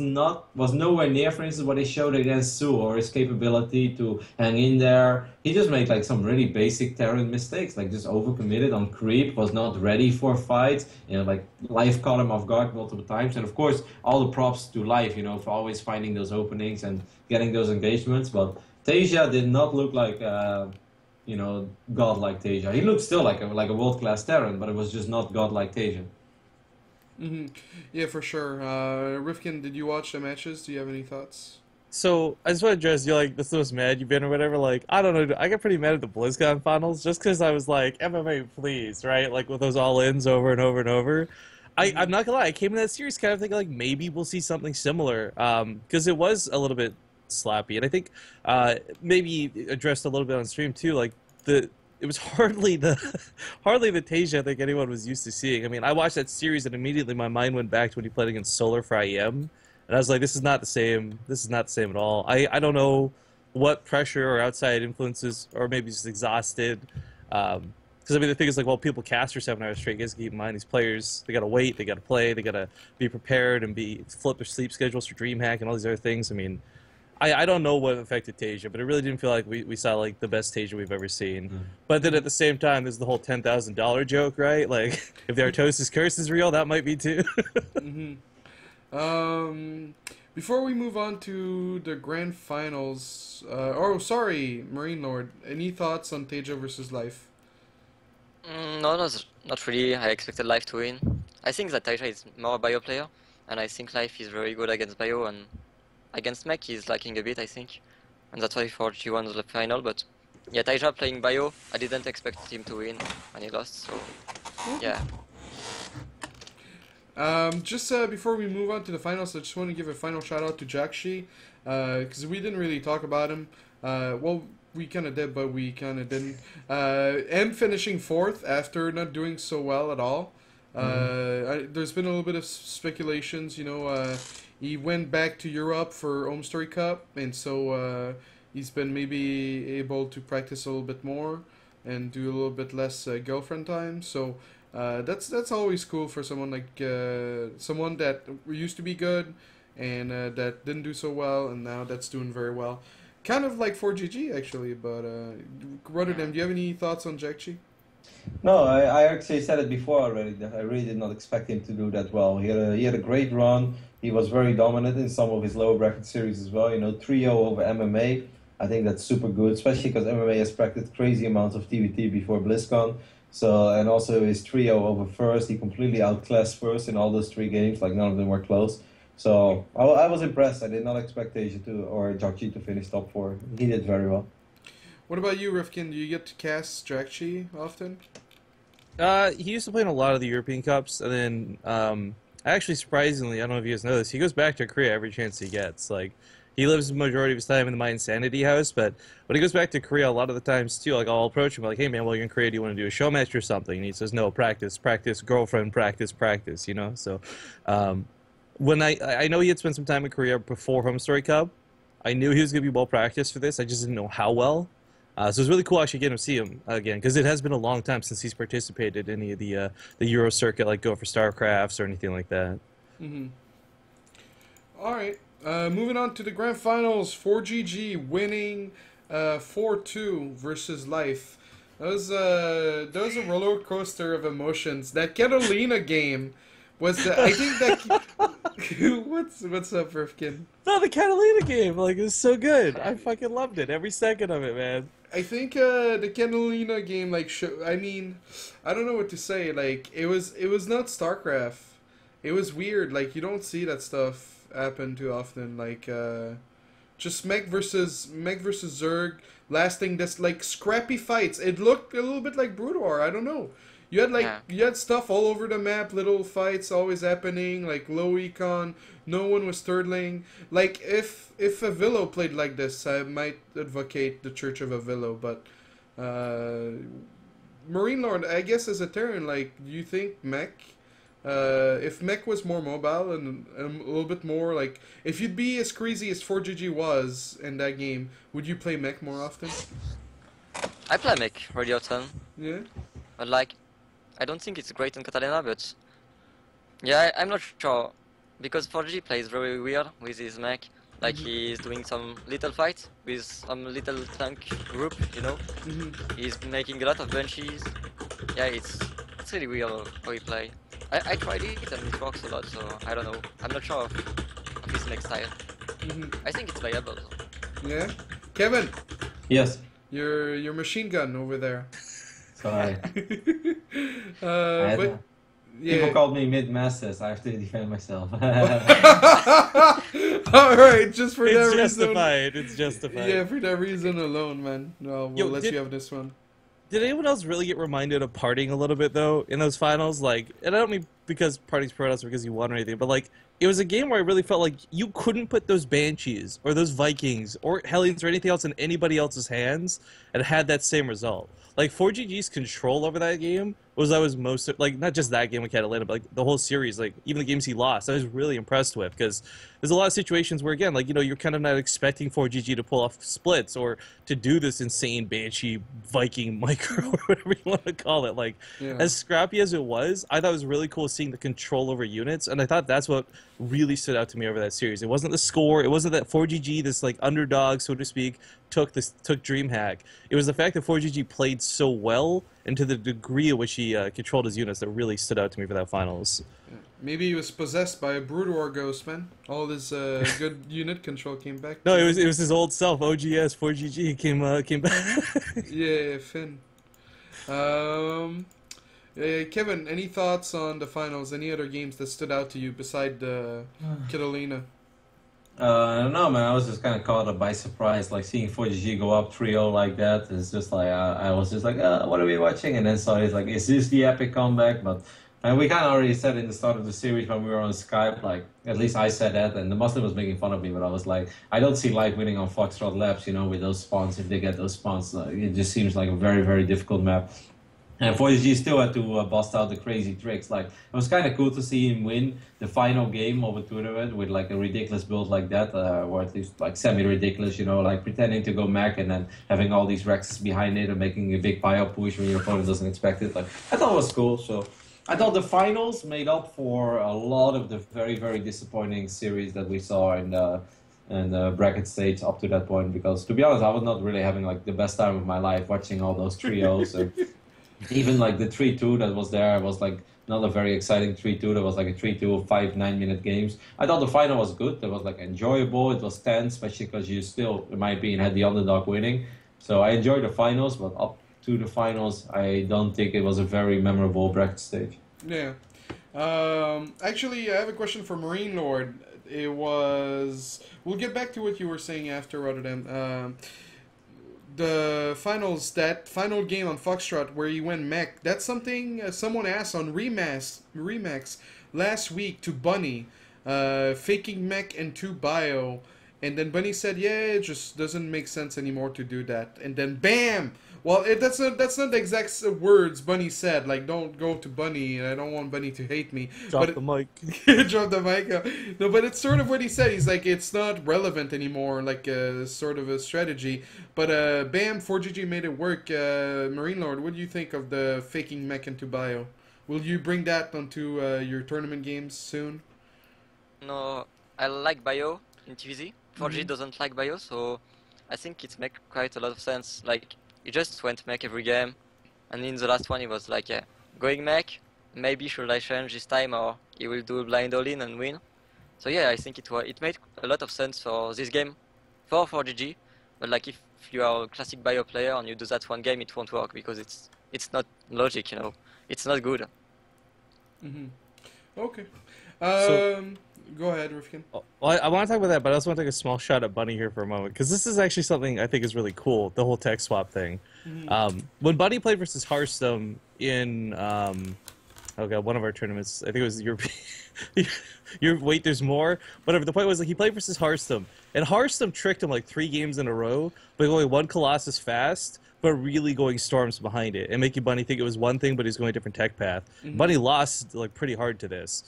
nowhere near, for instance, what he showed against Su, or his capability to hang in there. He just made like some really basic Terran mistakes, like just overcommitted on creep, was not ready for fights, like Life caught him off guard multiple times. And of course, all the props to Life, for always finding those openings and getting those engagements. But Teja did not look like godlike Tasia. He looked still like a world-class Terran, but it was just not godlike Tasia. Yeah, for sure. Rifkin, did you watch the matches? Do you have any thoughts? So I just want to address, you're like, this is the most mad you've been or whatever. Like, I don't know, I got pretty mad at the BlizzCon finals just because I was like, MMA, please, right? Like with those all-ins over and over and over. I'm not gonna lie, I came in that series kind of thinking like maybe we'll see something similar, because it was a little bit slappy, and I think maybe addressed a little bit on stream too. Like it was hardly the Tasia I think anyone was used to seeing. I mean, I watched that series and immediately my mind went back to when he played against Solar for IEM, and I was like, this is not the same. This is not the same at all. I don't know what pressure or outside influences, or maybe just exhausted. Because I mean, the thing is, like, well, people cast for 7 hours straight. You guys keep in mind, these players, they gotta wait, they gotta play, they gotta be prepared and flip their sleep schedules for DreamHack and all these other things. I mean, I don't know what affected Tasia, but it really didn't feel like we saw like the best Tasia we've ever seen. But then at the same time, there's the whole $10,000 joke, right? Like, if the Artosis curse is real, that might be too. Before we move on to the grand finals, Marinelord, any thoughts on Tasia versus Life? No, not really. I expected Life to win. I think that Taisha is more a bio player, and I think Life is very good against bio, and against mech he's lacking a bit, I think. And that's why for G1 was the final, but yeah, Taisha playing bio, I didn't expect him to win, and he lost, so yeah. Just before we move on to the finals, I just want to give a final shout out to Jakshi, because we didn't really talk about him. Well, we kind of did, but we kind of didn't. And finishing 4th after not doing so well at all. There's been a little bit of speculations, he went back to Europe for Home Story Cup, and so he's been maybe able to practice a little bit more and do a little bit less girlfriend time. So that's always cool for someone like someone that used to be good and that didn't do so well, and now that's doing very well. Kind of like 4GG actually, but Rotterdam, do you have any thoughts on Jakchi? No, I actually said it before already that I really did not expect him to do that well. He had a great run. He was very dominant in some of his lower bracket series as well. Trio over MMA. I think that's super good, especially because MMA has practiced crazy amounts of TBT before BlizzCon. So, and also his trio over First, he completely outclassed First in all those 3 games. Like, none of them were close. So I was impressed. I did not expect Asia or Jakchi to finish top 4. He did very well. What about you, Rifkin? Do you get to cast Jakchi often? He used to play in a lot of the European Cups, and then actually, surprisingly, I don't know if you guys know this, he goes back to Korea every chance he gets. Like, he lives the majority of his time in My Insanity house, but when he goes back to Korea, a lot of the times, too, like, I'll approach him, like, hey, man, while you're in Korea, do you want to do a show match or something? And he says, no, practice, girlfriend, practice, So, when I know he had spent some time in Korea before Home Story Cup, I knew he was going to be well practiced for this, I just didn't know how well. So it was really cool actually getting to see him again, because it has been a long time since he's participated in any of the Euro circuit, like Go for StarCrafts or anything like that. All right. Moving on to the grand finals, 4GG winning 4-2 versus Life. That was a roller coaster of emotions. That Catalina game was I think that what's up, Rifkin? No, the Catalina game, like, it was so good. I fucking loved it, every second of it, man. I think the Catalina game, like, I mean, I don't know what to say. Like, it was not StarCraft. It was weird. Like, you don't see that stuff happen too often. Like, just Meg versus Zerg, lasting this like scrappy fights. It looked a little bit like Brood I don't know. You had you had stuff all over the map, little fights always happening, like low econ. No one was turtling. Like if Avillo played like this, I might advocate the Church of Avillo, but. Marinelord, I guess as a Terran, like, do you think Mech, if Mech was more mobile and a little bit more, like, if you'd be as crazy as 4GG was in that game, would you play Mech more often? I play Mech really often. Yeah? But like, I don't think it's great in Catalina, but yeah, I'm not sure. Because 4G plays very weird with his mech. Like he's doing some little fights with some little tank group, you know. He's making a lot of bunches. Yeah, it's really weird how he play. I tried it and it works a lot, so I don't know. I'm not sure of his mech style. I think it's playable. So. Yeah? Kevin! Yes. Your machine gun over there. Sorry. But yeah. People called me mid-masters. I have to defend myself. Alright, just for that It's reason. justified. It's justified. Yeah, for that reason alone, man. No, we'll let you have this one. Did anyone else really get reminded of partying a little bit though in those finals? Like, and I don't mean because party's Protoss or because you won or anything, but like it was a game where I really felt like you couldn't put those Banshees or those Vikings or Hellions or anything else in anybody else's hands and had that same result. Like 4GG's control over that game was I was most like not just that game with Catalina, but like the whole series, like even the games he lost, I was really impressed with because there's a lot of situations where again, like you're kind of not expecting 4GG to pull off splits or to do this insane Banshee Viking micro or whatever you want to call it. Like as scrappy as it was, I thought it was really cool seeing the control over units, and I thought that's what really stood out to me over that series. It wasn't the score, it wasn't that 4GG, this like underdog, so to speak, took DreamHack. It was the fact that 4GG played so well and to the degree at which he controlled his units that really stood out to me for that finals. Maybe he was possessed by a Brood ghost, man. All this good unit control came back. No, it was his old self, OGS 4GG came back. Yeah, Finn. Kevin, any thoughts on the finals? Any other games that stood out to you beside Catalina? I don't know, man. I was just kind of caught up by surprise, like seeing 4GG go up 3-0 like that. It's just like I was just like, what are we watching? And then saw it's like, is this the epic comeback? But we kind of already said in the start of the series when we were on Skype, like at least I said that, and the Muslim was making fun of me, but I was like, I don't see Light winning on Foxtrot Labs, with those spawns if they get those spawns. It just seems like a very, very difficult map. And 4G still had to bust out the crazy tricks. Like, it was kind of cool to see him win the final game of a tournament with like a ridiculous build like that, or at least like semi-ridiculous, like pretending to go mech and then having all these Rexes behind it and making a big pile push when your opponent doesn't expect it. Like, I thought it was cool. So I thought the finals made up for a lot of the very, very disappointing series that we saw in the bracket stage up to that point. Because to be honest, I was not really having like the best time of my life watching all those trios. And even like the 3-2 that was there was like not a very exciting 3-2. That was like a 3-2 of 5-9-minute games. I thought the final was good. It was like enjoyable. It was tense, especially because you still, in my opinion, had the underdog winning. So I enjoyed the finals, but up to the finals, I don't think it was a very memorable bracket stage. Yeah. Actually, I have a question for Marinelord. It was... We'll get back to what you were saying after Rotterdam. The finals, that final game on Foxtrot where you went mech, that's something someone asked on Remax last week to Bunny, faking mech and 2 bio, and then Bunny said, yeah, it just doesn't make sense anymore to do that, and then BAM! Well, that's not the exact words Bunny said, like, don't go to Bunny, I don't want Bunny to hate me. Drop the mic. Drop the mic. No, but it's sort of what he said. He's like, it's not relevant anymore, like sort of a strategy. But bam, 4GG made it work. Marinelord, what do you think of the faking mech into bio? Will you bring that onto your tournament games soon? No, I like bio in TVZ. 4G doesn't like bio, so I think it makes quite a lot of sense. Like, he just went mech every game, and in the last one he was like, yeah, going mech, maybe should I change this time, or he will do a blind all-in and win. So yeah, I think it made a lot of sense for this game, for 4GG, but like if you are a classic bio player and you do that one game, it won't work, because it's not logic, it's not good. Okay. Go ahead, Rifkin. Well, I want to talk about that, but I also want to take a small shot at Bunny here for a moment because this is actually something I think is really cool. The whole tech swap thing. When Bunny played versus Hearthstone in one of our tournaments, I think it was European. Wait, there's more. Whatever. The point was like he played versus Hearthstone, and Hearthstone tricked him like 3 games in a row by going 1 Colossus fast, but really going Storms behind it and making Bunny think it was one thing, but he's going a different tech path. Bunny lost like pretty hard to this.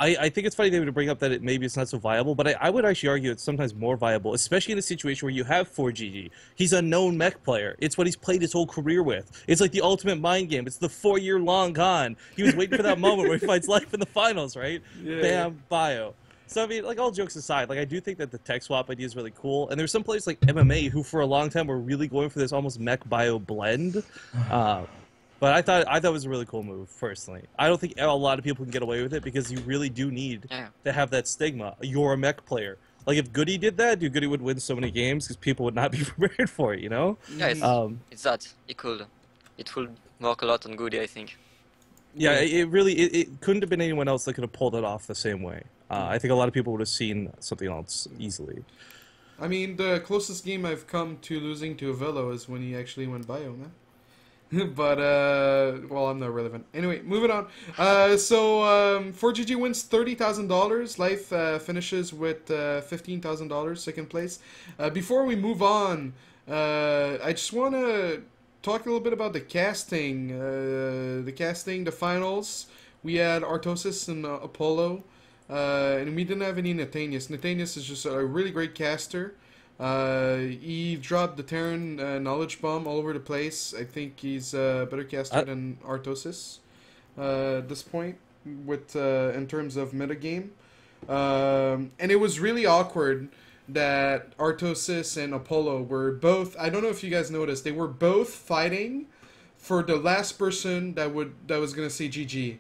I think it's funny they would bring up that maybe it's not so viable, but I would actually argue it's sometimes more viable, especially in a situation where you have 4GG. He's a known mech player. It's what he's played his whole career with. It's like the ultimate mind game. It's the 4-year-long con. He was waiting for that moment where he fights life in the finals, right? Yeah. Bam, bio. So, I mean, like, all jokes aside, like, I do think that the tech swap idea is really cool. And there's some players like MMA who, for a long time, were really going for this almost mech-bio blend. But I thought it was a really cool move, personally. I don't think a lot of people can get away with it because you really do need to have that stigma. You're a mech player. Like, if Goody did that, Goody would win so many games because people would not be prepared for it, you know? Yeah, it's that. It would work a lot on Goody, I think. Yeah, it couldn't have been anyone else that could have pulled it off the same way. I think a lot of people would have seen something else easily. I mean, the closest game I've come to losing to a Velo is when he actually went bio, man. But, well, I'm not relevant. Anyway, moving on. 4GG wins $30,000. Life finishes with $15,000, second place. Before we move on, I just want to talk a little bit about the casting. The finals. We had Artosis and Apollo, and we didn't have any Nathanius. Nathanius is just a really great caster. He dropped the Terran knowledge bomb all over the place. I think he's a better caster than Artosis at this point, with in terms of metagame. And it was really awkward that Artosis and Apollo were both. I don't know if you guys noticed, they were both fighting for the last person that was gonna say GG.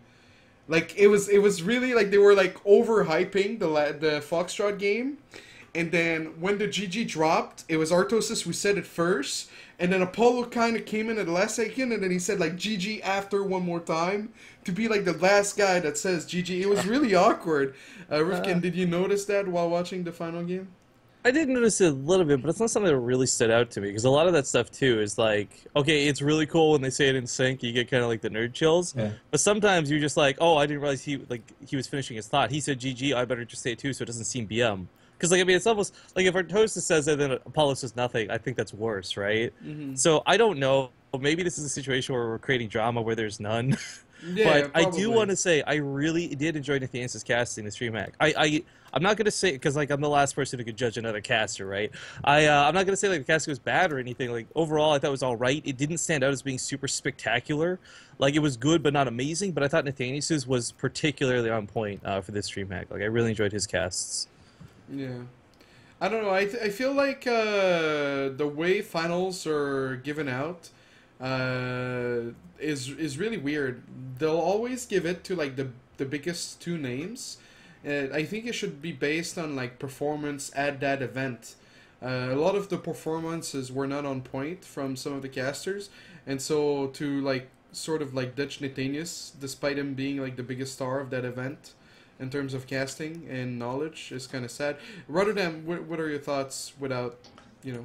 Like it was really like they were like overhyping the Foxtrot game. And then when the GG dropped, it was Artosis who said it first. And then Apollo kind of came in at the last second. And then he said like GG after one more time. To be like the last guy that says GG. It was really awkward. Rifkin, did you notice that while watching the final game? I did notice it a little bit, but it's not something that really stood out to me. Because a lot of that stuff, too, is like, okay, it's really cool when they say it in sync. You get kind of like the nerd chills. Yeah. But sometimes you're just like, oh, I didn't realize he was finishing his thought. He said GG, I better just say it too so it doesn't seem BM. Because, like, I mean, it's almost like if Artosis says it and then Apollo says nothing, I think that's worse, right? So I don't know. Maybe this is a situation where we're creating drama where there's none. Yeah, but I do want to say I really did enjoy Nathanius' casting in Stream Hack. I'm not going to say, because like I'm the last person who could judge another caster, right? I'm not going to say like the casting was bad or anything. Like overall, I thought it was all right. It didn't stand out as being super spectacular. Like it was good, but not amazing. But I thought Nathanius' was particularly on point for this Stream Hack. Like I really enjoyed his casts. Yeah. I don't know. I feel like the way finals are given out is really weird. They'll always give it to like the biggest 2 names. I think it should be based on like performance at that event. A lot of the performances were not on point from some of the casters, and so to like sort of like ditch Nathanius despite him being like the biggest star of that event in terms of casting and knowledge is kind of sad. Rotterdam, what are your thoughts without, you know?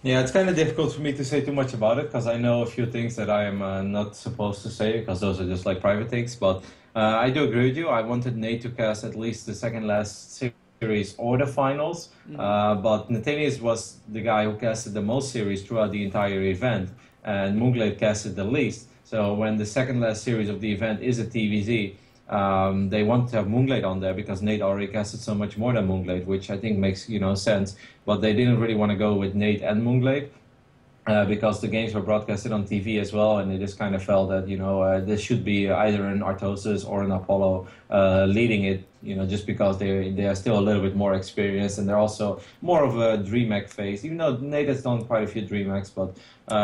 Yeah, it's kind of difficult for me to say too much about it because I know a few things that I am not supposed to say because those are just like private things. But I do agree with you. I wanted Nate to cast at least the second last series or the finals. But Nathanius was the guy who casted the most series throughout the entire event, and Moonglade casted the least. So when the second last series of the event is a TVZ, they want to have Moonglade on there because Nate already casted so much more than Moonglade, which I think makes sense. But they didn't really want to go with Nate and Moonglade because the games were broadcasted on TV as well, and they just kind of felt that this should be either an Artosis or an Apollo leading it. Just because they are still a little bit more experienced and they're also more of a DreamHack phase. Even though Nate has done quite a few DreamHacks, but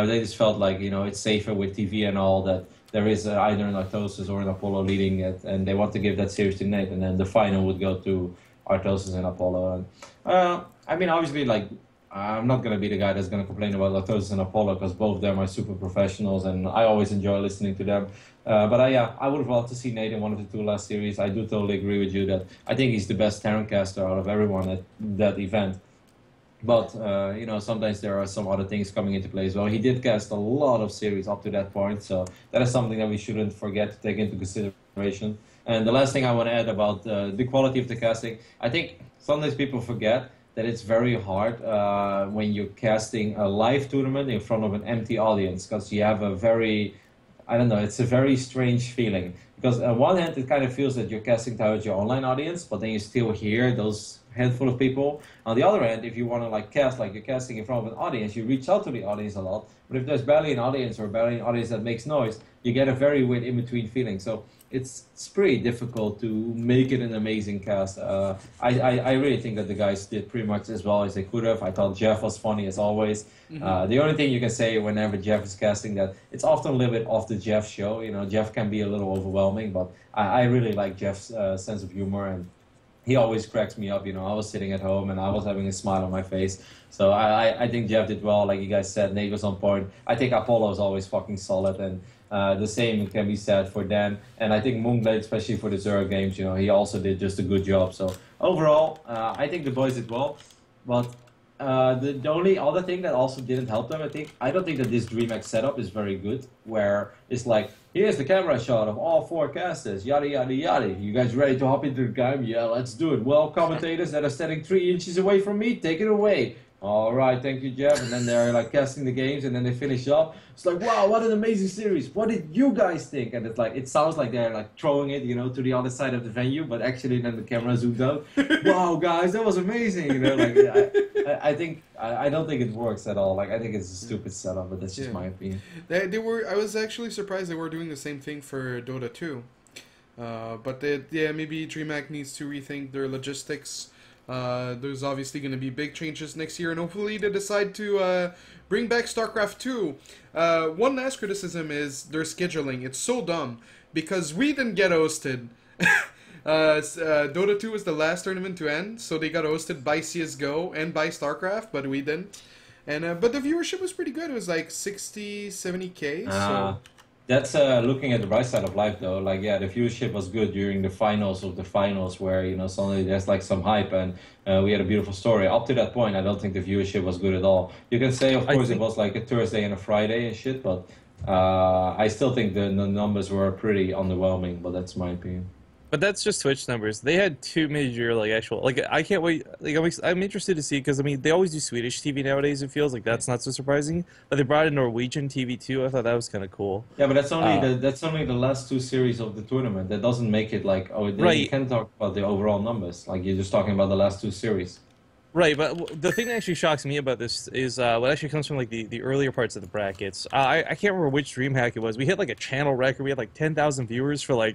they just felt like it's safer with TV and all that. There is either an Artosis or an Apollo leading it, and they want to give that series to Nate, and then the final would go to Artosis and Apollo. I mean, obviously, like I'm not going to be the guy that's going to complain about Artosis and Apollo because both of them are super professionals and I always enjoy listening to them. Yeah, I would have loved to see Nate in one of the two last series. I do totally agree with you that I think he's the best Terran caster out of everyone at that event. But, sometimes there are some other things coming into play as well. He did cast a lot of series up to that point, so that is something that we shouldn't forget to take into consideration. And the last thing I want to add about the quality of the casting, I think sometimes people forget that it's very hard when you're casting a live tournament in front of an empty audience because you have a very, I don't know, it's a very strange feeling. Because on one hand, it kind of feels that you're casting towards your online audience, but then you still hear those handful of people. On the other hand, if you want to cast like you're casting in front of an audience, you reach out to the audience a lot. But if there's barely an audience or barely an audience that makes noise, you get a very weird in-between feeling. So it's pretty difficult to make it an amazing cast. I really think that the guys did pretty much as well as they could have. I thought Jeff was funny as always. The only thing you can say whenever Jeff is casting that it's often a little bit off the Jeff show. Jeff can be a little overwhelming, but I really like Jeff's sense of humor and he always cracks me up. I was sitting at home and I was having a smile on my face. So I think Jeff did well. Like you guys said, Nate was on point. I think Apollo is always fucking solid and the same can be said for Dan. And I think Moonblade, especially for the Zero games, he also did just a good job. So overall, I think the boys did well. But the only other thing that also didn't help them, I don't think that this DreamHack setup is very good, where it's like, here's the camera shot of all four casters, yada, yada, yada. You guys ready to hop into the game? Yeah, let's do it. Well, commentators that are standing 3 inches away from me, take it away. All right, thank you, Jeff. And then they're casting the games and then they finish up. It's like, wow, what an amazing series. What did you guys think? And it's it sounds like they're throwing it, to the other side of the venue, but actually then the camera zoomed out. Wow, guys, that was amazing. I don't think it works at all. I think it's a stupid setup, but that's just my opinion. I was actually surprised they were doing the same thing for Dota 2. But maybe DreamHack needs to rethink their logistics. There's obviously going to be big changes next year, and hopefully they decide to bring back StarCraft 2. One last criticism is their scheduling. It's so dumb, because we didn't get hosted. Dota 2 was the last tournament to end, so they got hosted by CSGO and by StarCraft, but we didn't. And but the viewership was pretty good. It was 60, 70K, so... That's looking at the bright side of life, though. The viewership was good during the finals of the finals, where suddenly there's some hype and we had a beautiful story. Up to that point, I don't think the viewership was good at all. You can say, of course, it was a Thursday and a Friday and shit, but I still think the numbers were pretty underwhelming. But that's my opinion. But that's just Twitch numbers. They had two major actual I can't wait. I'm interested to see because they always do Swedish TV nowadays. It feels like that's not so surprising. But they brought in Norwegian TV too. I thought that was kind of cool. Yeah, but that's only the last two series of the tournament. That doesn't make it right. You can't talk about the overall numbers. You're just talking about the last two series. Right, but the thing that actually shocks me about this is what actually comes from the earlier parts of the brackets. I can't remember which DreamHack it was. We hit a channel record. We had 10,000 viewers for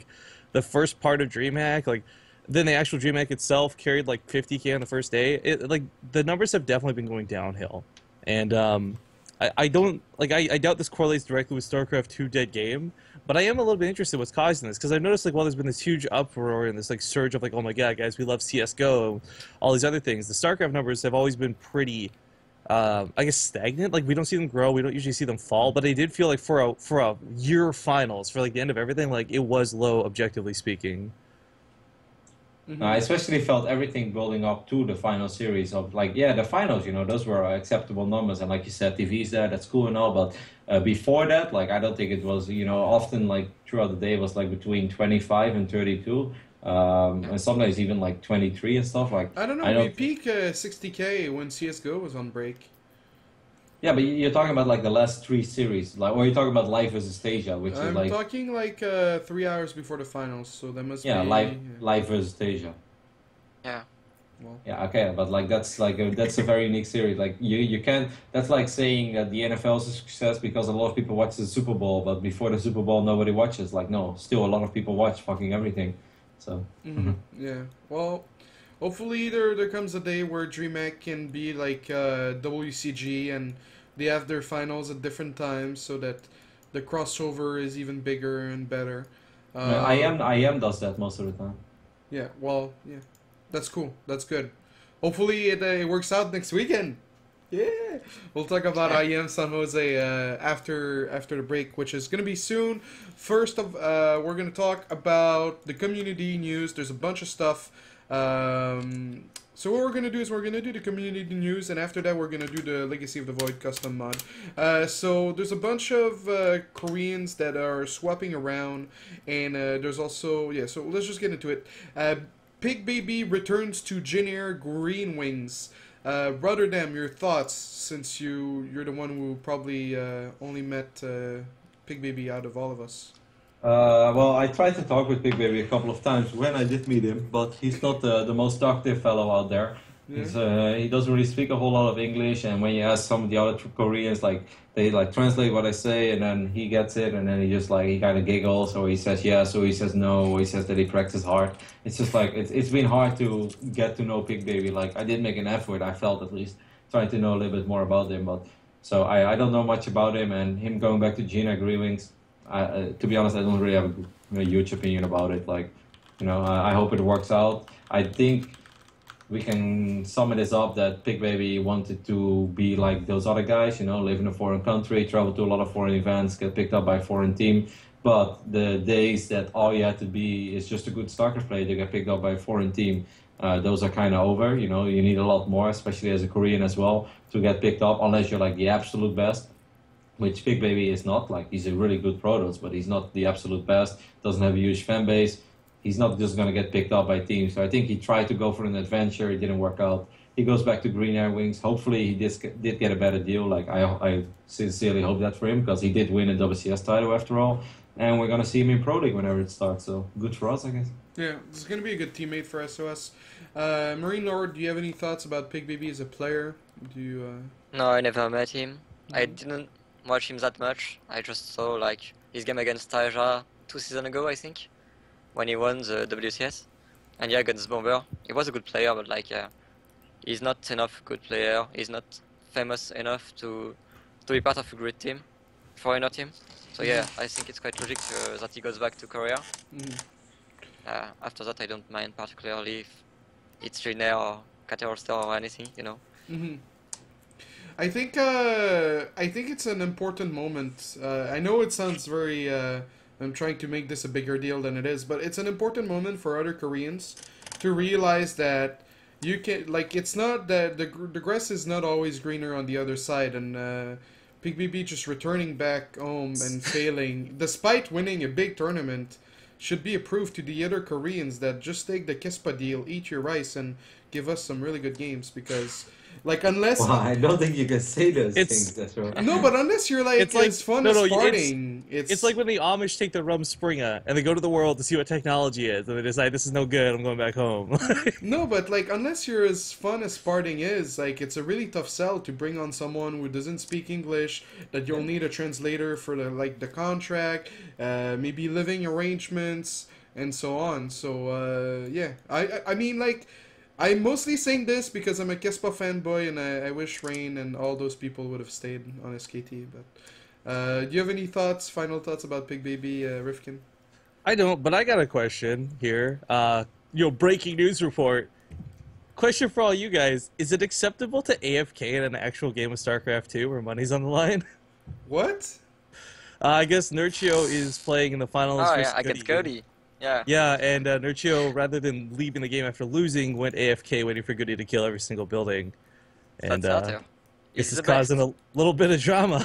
the first part of DreamHack. Then the actual DreamHack itself carried 50K on the first day. The numbers have definitely been going downhill, and I don't I doubt this correlates directly with StarCraft 2 dead game. But I am a little bit interested in what's causing this, because I've noticed while there's been this huge uproar and this surge of oh my god, guys, we love CS:GO, all these other things, the StarCraft numbers have always been pretty, I guess, stagnant. We don't see them grow, we don't usually see them fall, but I did feel for a year finals, for the end of everything, it was low, objectively speaking. I especially felt everything building up to the final series of the finals, those were acceptable numbers, and like you said, TV's there, that's cool and all, but before that, I don't think it was, often throughout the day it was between 25 and 32, and sometimes even 23 and stuff. I don't know, we peak 60K when CSGO was on break. Yeah, but you're talking about the last three series, or you're talking about Live versus Stasia, which I'm is talking 3 hours before the finals, so that must be... Live versus Stasia. Yeah. Well. Yeah, okay, but that's that's a very unique series. You can't. That's like saying that the NFL is a success because a lot of people watch the Super Bowl, but before the Super Bowl nobody watches. No, still a lot of people watch fucking everything. So. Yeah. Well. Hopefully there comes a day where DreamHack can be WCG and they have their finals at different times so that the crossover is even bigger and better. IM does that most of the time. Yeah, well, yeah. That's cool. That's good. Hopefully it works out next weekend. Yeah, we'll talk about IEM San Jose after the break, which is gonna be soon. First of, we're gonna talk about the community news. There's a bunch of stuff. So what we're gonna do is we're gonna do the community news, and after that we're gonna do the Legacy of the Void custom mod. So there's a bunch of Koreans that are swapping around, and there's also So let's just get into it. Pig Baby returns to Jin Air Green Wings. Rotterdam, your thoughts, since you're the one who probably only met Pig Baby out of all of us. Well, I tried to talk with Big Baby a couple of times when I did meet him, but he's not the most talkative fellow out there. Yeah. He doesn't really speak a whole lot of English, and when you ask some of the other Koreans, like they like translate what I say, and then he gets it, and then he kind of giggles, or he says yes, or he says no, or he says that he practiced hard. It's just like it's been hard to get to know Big Baby. Like I did make an effort, I felt at least, trying to know a little bit more about him, but so I don't know much about him, and him going back to Gina Green Wings. To be honest, I don't really have a huge opinion about it. Like, I hope it works out. I think we can sum this up that Pig Baby wanted to be like those other guys, live in a foreign country, travel to a lot of foreign events, get picked up by a foreign team. But the days that all you had to be is just a good StarCraft player to get picked up by a foreign team, those are kind of over. You need a lot more, especially as a Korean as well, to get picked up, unless you're like the absolute best. Which Pig Baby is not. Like, he's a really good Protoss, but he's not the absolute best, doesn't have a huge fan base. He's not just going to get picked up by teams. So I think he tried to go for an adventure, it didn't work out. He goes back to Green Air Wings. Hopefully he did get a better deal. Like, I sincerely hope that for him, because he did win a WCS title after all. And we're going to see him in Pro League whenever it starts, so good for us, I guess. Yeah, this is going to be a good teammate for SOS. Marinelord, do you have any thoughts about Pig Baby as a player? Do you... No, I never met him. I didn't watch him that much. I just saw like his game against Taja 2 seasons ago, I think, when he won the WCS. And yeah, against Bomber, he was a good player, but like he's not enough good player. He's not famous enough to be part of a great team, foreigner team. So yeah, I think it's quite logic that he goes back to Korea. After that, I don't mind particularly if it's Trinair or Caterham Star or anything, I think it's an important moment. I know it sounds very. I'm trying to make this a bigger deal than it is, but it's an important moment for other Koreans to realize that you can it's not that the grass is not always greener on the other side, and Pig BB just returning back home and failing despite winning a big tournament should be a proof to the other Koreans that just take the Kespa deal, eat your rice, and give us some really good games because. Unless I don't think you can say those things. That's right. No, but unless you're it's fun as farting. It's like when the Amish take the Rum Springer and they go to the world to see what technology is, and they decide this is no good. I'm going back home. No, but unless you're as fun as farting is, it's a really tough sell to bring on someone who doesn't speak English. That you'll need a translator for the contract, maybe living arrangements, and so on. So yeah, I mean I'm mostly saying this because I'm a Kespa fanboy, and I wish Rain and all those people would have stayed on SKT. But do you have any final thoughts about Pig Baby, Rifkin? I don't, but I got a question here. Breaking news report. Question for all you guys: is it acceptable to AFK in an actual game of StarCraft 2 where money's on the line? What? I guess Nurchio is playing in the finals. Oh yeah, against Cody. Yeah. Yeah, and Nurchio, rather than leaving the game after losing, went AFK waiting for Goody to kill every single building. And this is causing a little bit of drama.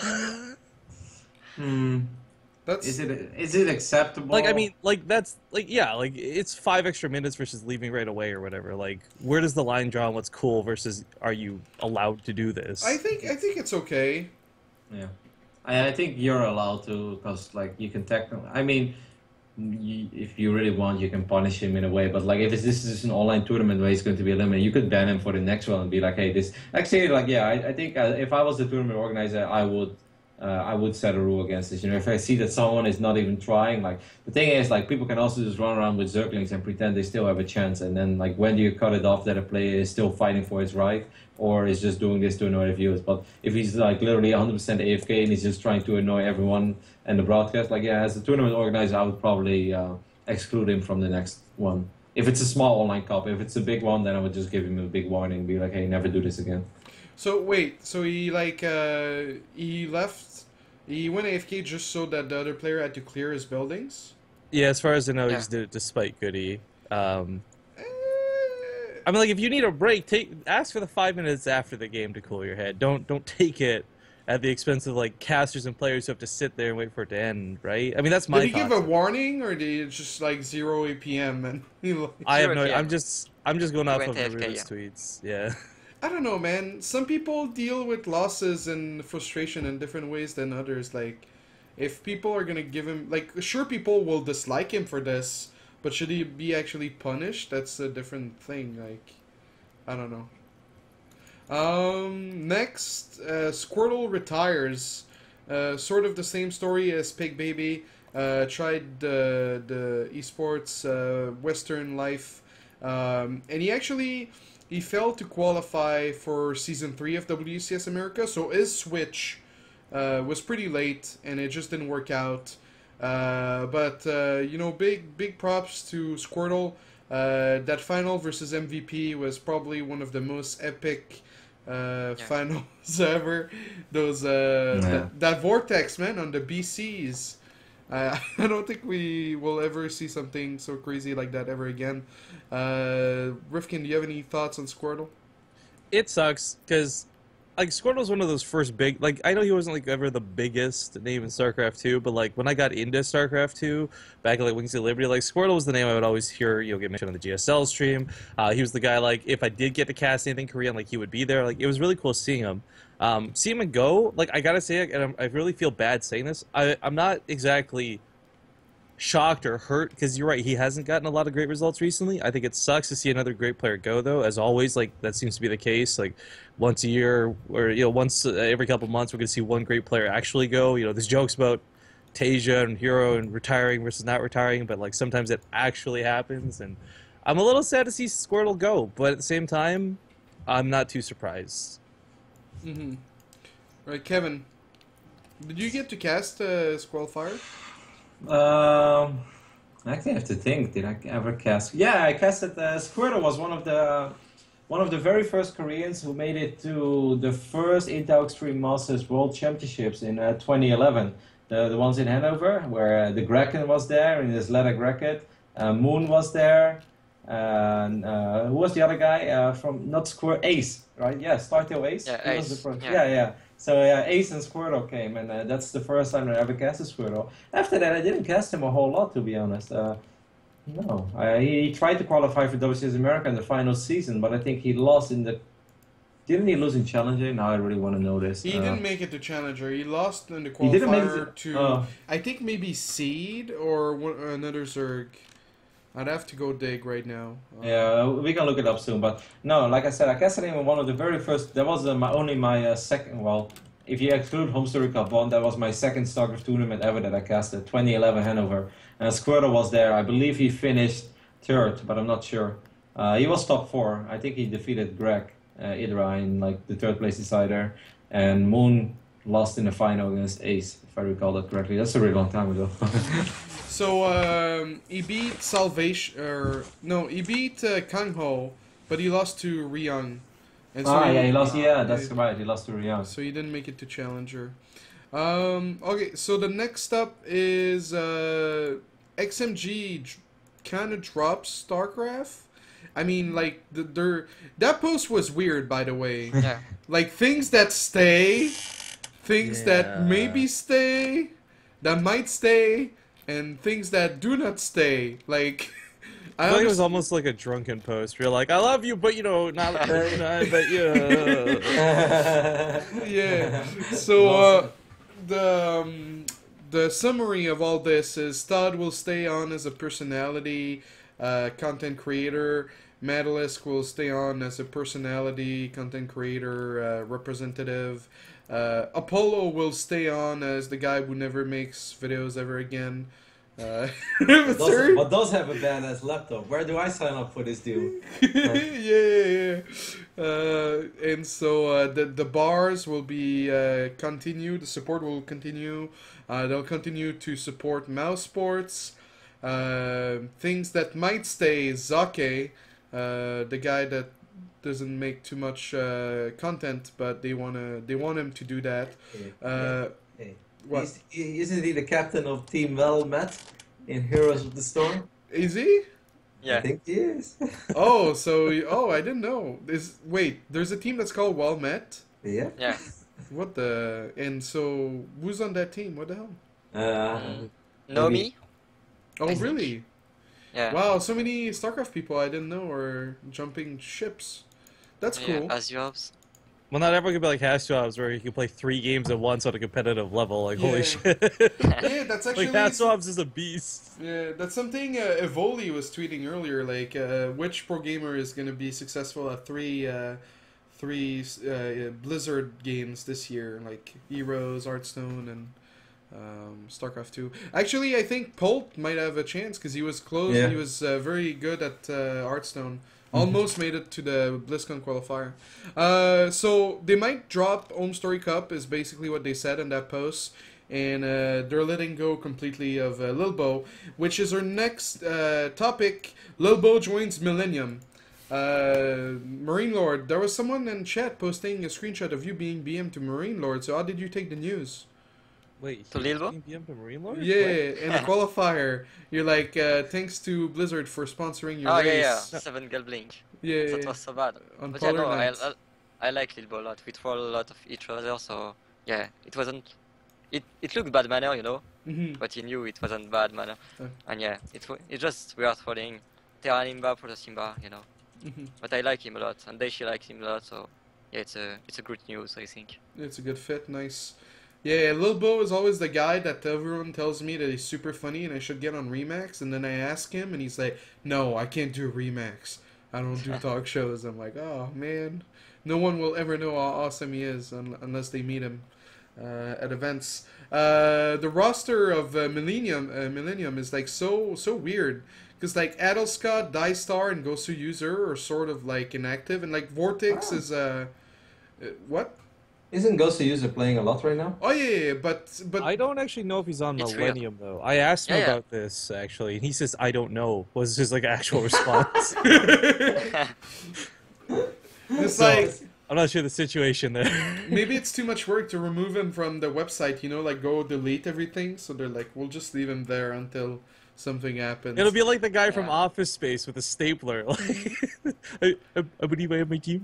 Is it acceptable? It's 5 extra minutes versus leaving right away or whatever. Where does the line draw on what's cool versus are you allowed to do this? I think it's okay. Yeah. I think you're allowed to, because you can technically. I mean. If you really want, you can punish him in a way. But if this is an online tournament where he's going to be eliminated, you could ban him for the next one and be like, "Hey, this." Actually, I think if I was the tournament organizer, I would set a rule against this. If I see that someone is not even trying, the thing is, people can also just run around with Zerglings and pretend they still have a chance. And then, when do you cut it off that a player is still fighting for his right, or is just doing this to annoy the viewers? But if he's literally 100% AFK and he's just trying to annoy everyone and the broadcast, as a tournament organizer, I would probably exclude him from the next one. If it's a small online cup, if it's a big one, then I would just give him a big warning, be like, "Hey, never do this again." So wait, so he like he left, he went AFK just so that the other player had to clear his buildings. Yeah, as far as I know, he Yeah. just did it despite Goody. Um, Eh, I mean, like if you need a break, ask for the 5 minutes after the game to cool your head. Don't take it at the expense of like casters and players who have to sit there and wait for it to end, right? I mean, that's Did my he give a thoughts. warning or did he just like 0 APM and he like, I have 0 no. PM. I'm just going He off went of AFK, Naruto's yeah. tweets. Yeah. I don't know, man. Some people deal with losses and frustration in different ways than others. Like, if people are gonna give him, like, sure, people will dislike him for this, but should he be actually punished? That's a different thing. Like, I don't know. Next, Squirtle retires. Sort of the same story as Pig Baby. Tried the esports Western life, and he failed to qualify for season 3 of WCS America. So his switch was pretty late, and it just didn't work out. But you know, big props to Squirtle. That final versus MVP was probably one of the most epic finals ever. Those that vortex, man, on the BCs. I don't think we will ever see something so crazy like that ever again. Rifkin, do you have any thoughts on Squirtle? It sucks because like Squirtle's one of those first big, like I know he wasn't like ever the biggest name in StarCraft 2, but like when I got into StarCraft 2 back at like Wings of Liberty, like Squirtle was the name I would always hear, you know, get mentioned on the GSL stream. He was the guy, like if I did get to cast anything Korean, like he would be there. Like it was really cool seeing him. See him and go, like I gotta say, and I really feel bad saying this. I'm not exactly shocked or hurt because you're right, he hasn't gotten a lot of great results recently. I think it sucks to see another great player go, though. As always, like that seems to be the case. Like once a year, or you know, once every couple months, we're gonna see one great player actually go. You know, there's jokes about Tasia and Hero and retiring versus not retiring, but like sometimes it actually happens, and I'm a little sad to see Squirtle go, but at the same time, I'm not too surprised. Mm-hmm. Right, Kevin. Did you get to cast Squirrel Fire? I actually have to think. Did I ever cast? Yeah, I casted. Squirtle was one of the very first Koreans who made it to the first Intel Extreme Masters World Championships in 2011. The ones in Hanover, where the Kraken was there in his leather racket. Moon was there. And who was the other guy from not Squirtle? Ace, right? Yeah, Startail Ace. Yeah, He was the Ace. first. Yeah. Yeah. So Ace and Squirtle came, and that's the first time I ever casted Squirtle. After that, I didn't cast him a whole lot, to be honest. No, he tried to qualify for WCS America in the final season, but I think he lost in the. Didn't he lose in Challenger? Now I really want to know this. He didn't make it to Challenger. He lost in the He didn't make qualifier it to, I think maybe Seed or another Zerg. I'd have to go dig right now. Yeah, we can look it up soon. But no, like I said, I casted him in one of the very first. That was only my second. Well, if you exclude Home Story Cup 1, that was my second StarCraft tournament ever that I casted. 2011 Hanover, and Squirtle was there. I believe he finished third, but I'm not sure. He was top 4. I think he defeated Greg Idra in like the third place decider, and Moon lost in the final against Ace, if I recall that correctly. That's a really long time ago. So he beat Salvation, or no, he beat Kang Ho, but he lost to Ryung. And so yeah, he lost. Yeah, that's right. He lost to Riyadh. So he didn't make it to Challenger. Okay, so the next up is XMG kind of drops StarCraft. I mean, like that post was weird, by the way. Yeah. Like things that stay, things that Yeah. maybe stay, that might stay, and things that do not stay. Like I feel like it was almost like a drunken post. Where you're like, I love you, but you know, not. But yeah. yeah. So the summary of all this is Todd will stay on as a personality, content creator. Madalisk will stay on as a personality, content creator, representative. Apollo will stay on as the guy who never makes videos ever again. But does have a badass laptop. Where do I sign up for this deal? yeah. And so the bars will be continue. The support will continue. They'll continue to support mouse sports. Things that might stay, Zake. the guy that doesn't make too much content, but they want him to do that. Hey. What Isn't he the captain of Team Well Met in Heroes of the Storm? is he? I Yeah. think he is. Oh, I didn't know. There's a team that's called Well Met. Yeah. Yeah. What the? And so who's on that team? What the hell? Mm. Maybe. Nomi? Oh, I think. really? Yeah. Wow, so many StarCraft people I didn't know are jumping ships. That's Yeah, cool. as jobs. Well, not everyone can be like Haswabs, where you can play 3 games at once on a competitive level. Like, holy Yeah. shit! Yeah, that's actually Like Haswabs is a beast. yeah, that's something Evoli was tweeting earlier. Like, which pro gamer is going to be successful at three Blizzard games this year, like Heroes, Hearthstone, and StarCraft 2. Actually, I think Polt might have a chance because he was close. Yeah. He was very good at Hearthstone. Almost made it to the BlizzCon qualifier. So they might drop Home Story Cup is basically what they said in that post. And they're letting go completely of Lilbo, which is our next topic. Lilbo joins Millennium. Marinelord, there was someone in chat posting a screenshot of you being BM to Marinelord. So how did you take the news? Wait, To he was Lilbo? being BM to Marinelord? Yeah, in the qualifier, you're like, thanks to Blizzard for sponsoring your Oh, race. yeah. 7 Gal Blink. Yeah, That was so bad. on But yeah, Polar no, Nights. I like Lilbo a lot. We troll a lot of each other, so yeah, it wasn't. It looked bad manner, you know, Mm-hmm. but he knew it wasn't bad manner. Uh. And yeah, it's just we are trolling. Terranimba for the Simba, you know. Mm-hmm. But I like him a lot, and Daishi likes him a lot, so yeah, it's a good news, I think. It's a good fit, nice. Yeah, Lil Bo is always the guy that everyone tells me that he's super funny and I should get on Remax, and then I ask him and he's like, no, I can't do Remax. I don't do talk shows. I'm like, oh man, no one will ever know how awesome he is unless they meet him at events. The roster of Millennium is like so weird because like Adelscott, Dystar, and Gosu User are sort of like inactive, and like Vortex is what? Isn't Ghost User playing a lot right now? Oh yeah, but I don't actually know if he's on It's weird. Millennium though. I asked him Yeah, yeah. about this actually, and he says I don't know. Was his like actual response? it's So- like I'm not sure the situation there. maybe it's too much work to remove him from the website. You know, like go delete everything. So they're like, we'll just leave him there until something happens. It'll be like the guy from Yeah. Office Space with a stapler. Like, I believe I have my team.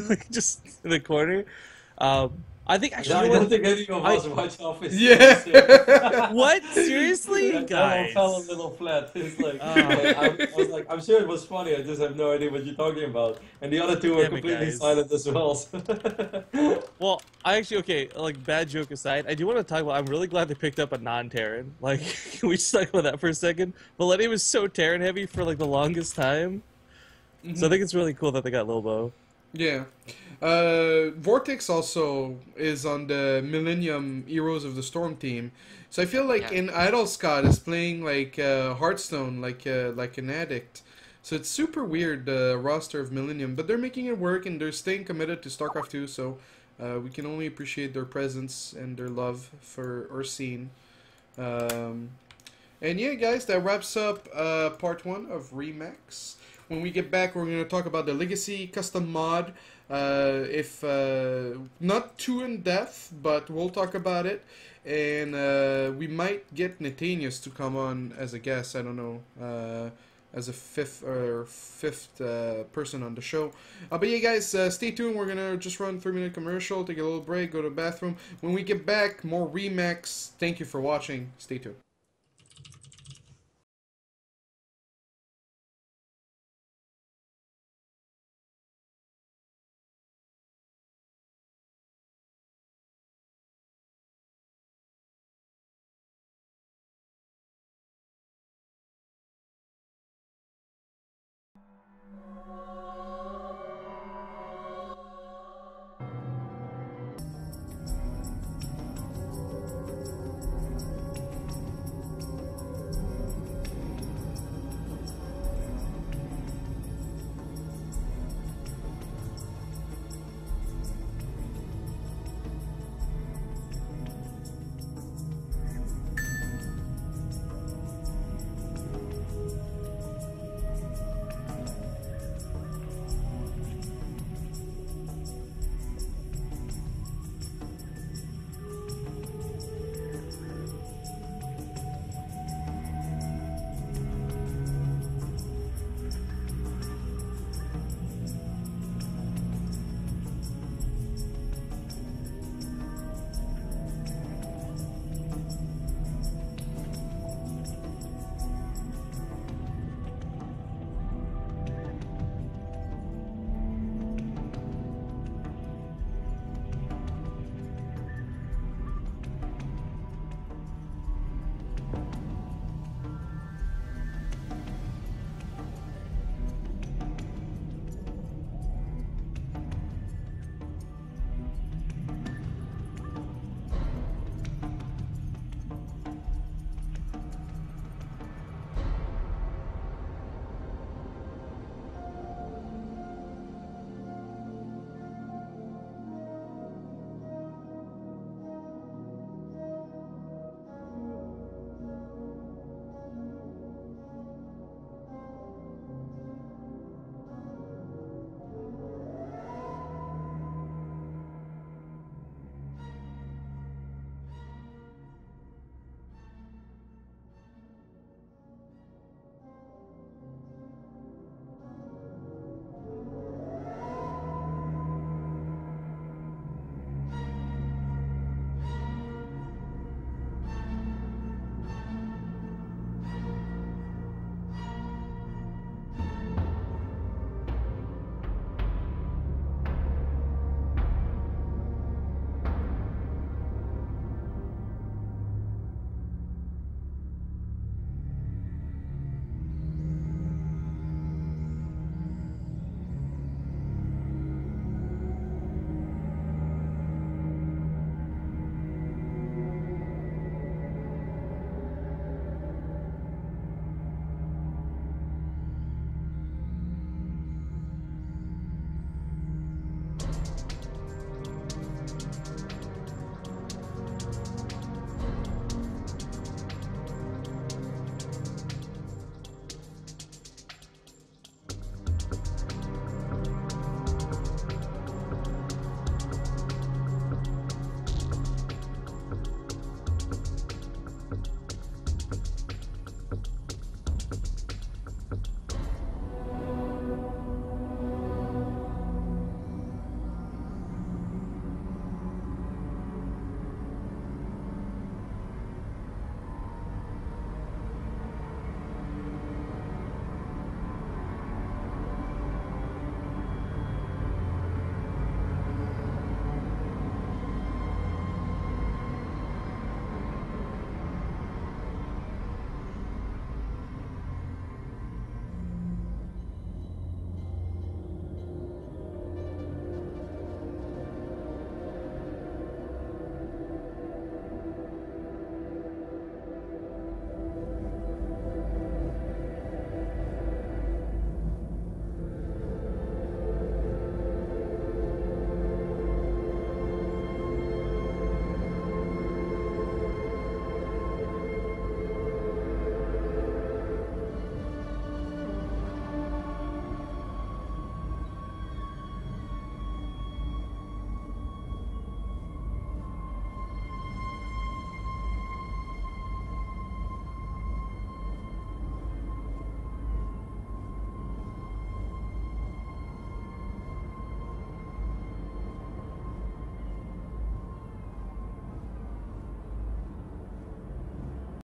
Like, just in the corner. I think actually. I you know don't what? think any of us watch Office. Yeah. What? Seriously, That one guys? fell a little flat. It's like, Oh. I was like, I'm sure it was funny. I just have no idea what you're talking about. And the other two were Damn it, completely guys. silent as well. Well, I actually like bad joke aside, I do want to talk about. I'm really glad they picked up a non-Terran. Like, can we just talk about that for a second? Millennium was so Terran heavy for like the longest time, so I think it's really cool that they got Lobo. Yeah. Vortex also is on the Millennium Heroes of the Storm team. So I feel like Yeah. in Idol Scott is playing like Hearthstone, like an addict. So it's super weird, the roster of Millennium. But they're making it work and they're staying committed to StarCraft 2, so we can only appreciate their presence and their love for our scene. And yeah, guys, that wraps up part 1 of Remax. When we get back, we're going to talk about the Legacy custom mod. If not too in depth, but we'll talk about it. And we might get Nathanius to come on as a guest. I don't know, as a fifth person on the show. But yeah, guys, stay tuned. We're gonna just run 3-minute commercial, take a little break, go to the bathroom. When we get back, more Remax. Thank you for watching. Stay tuned.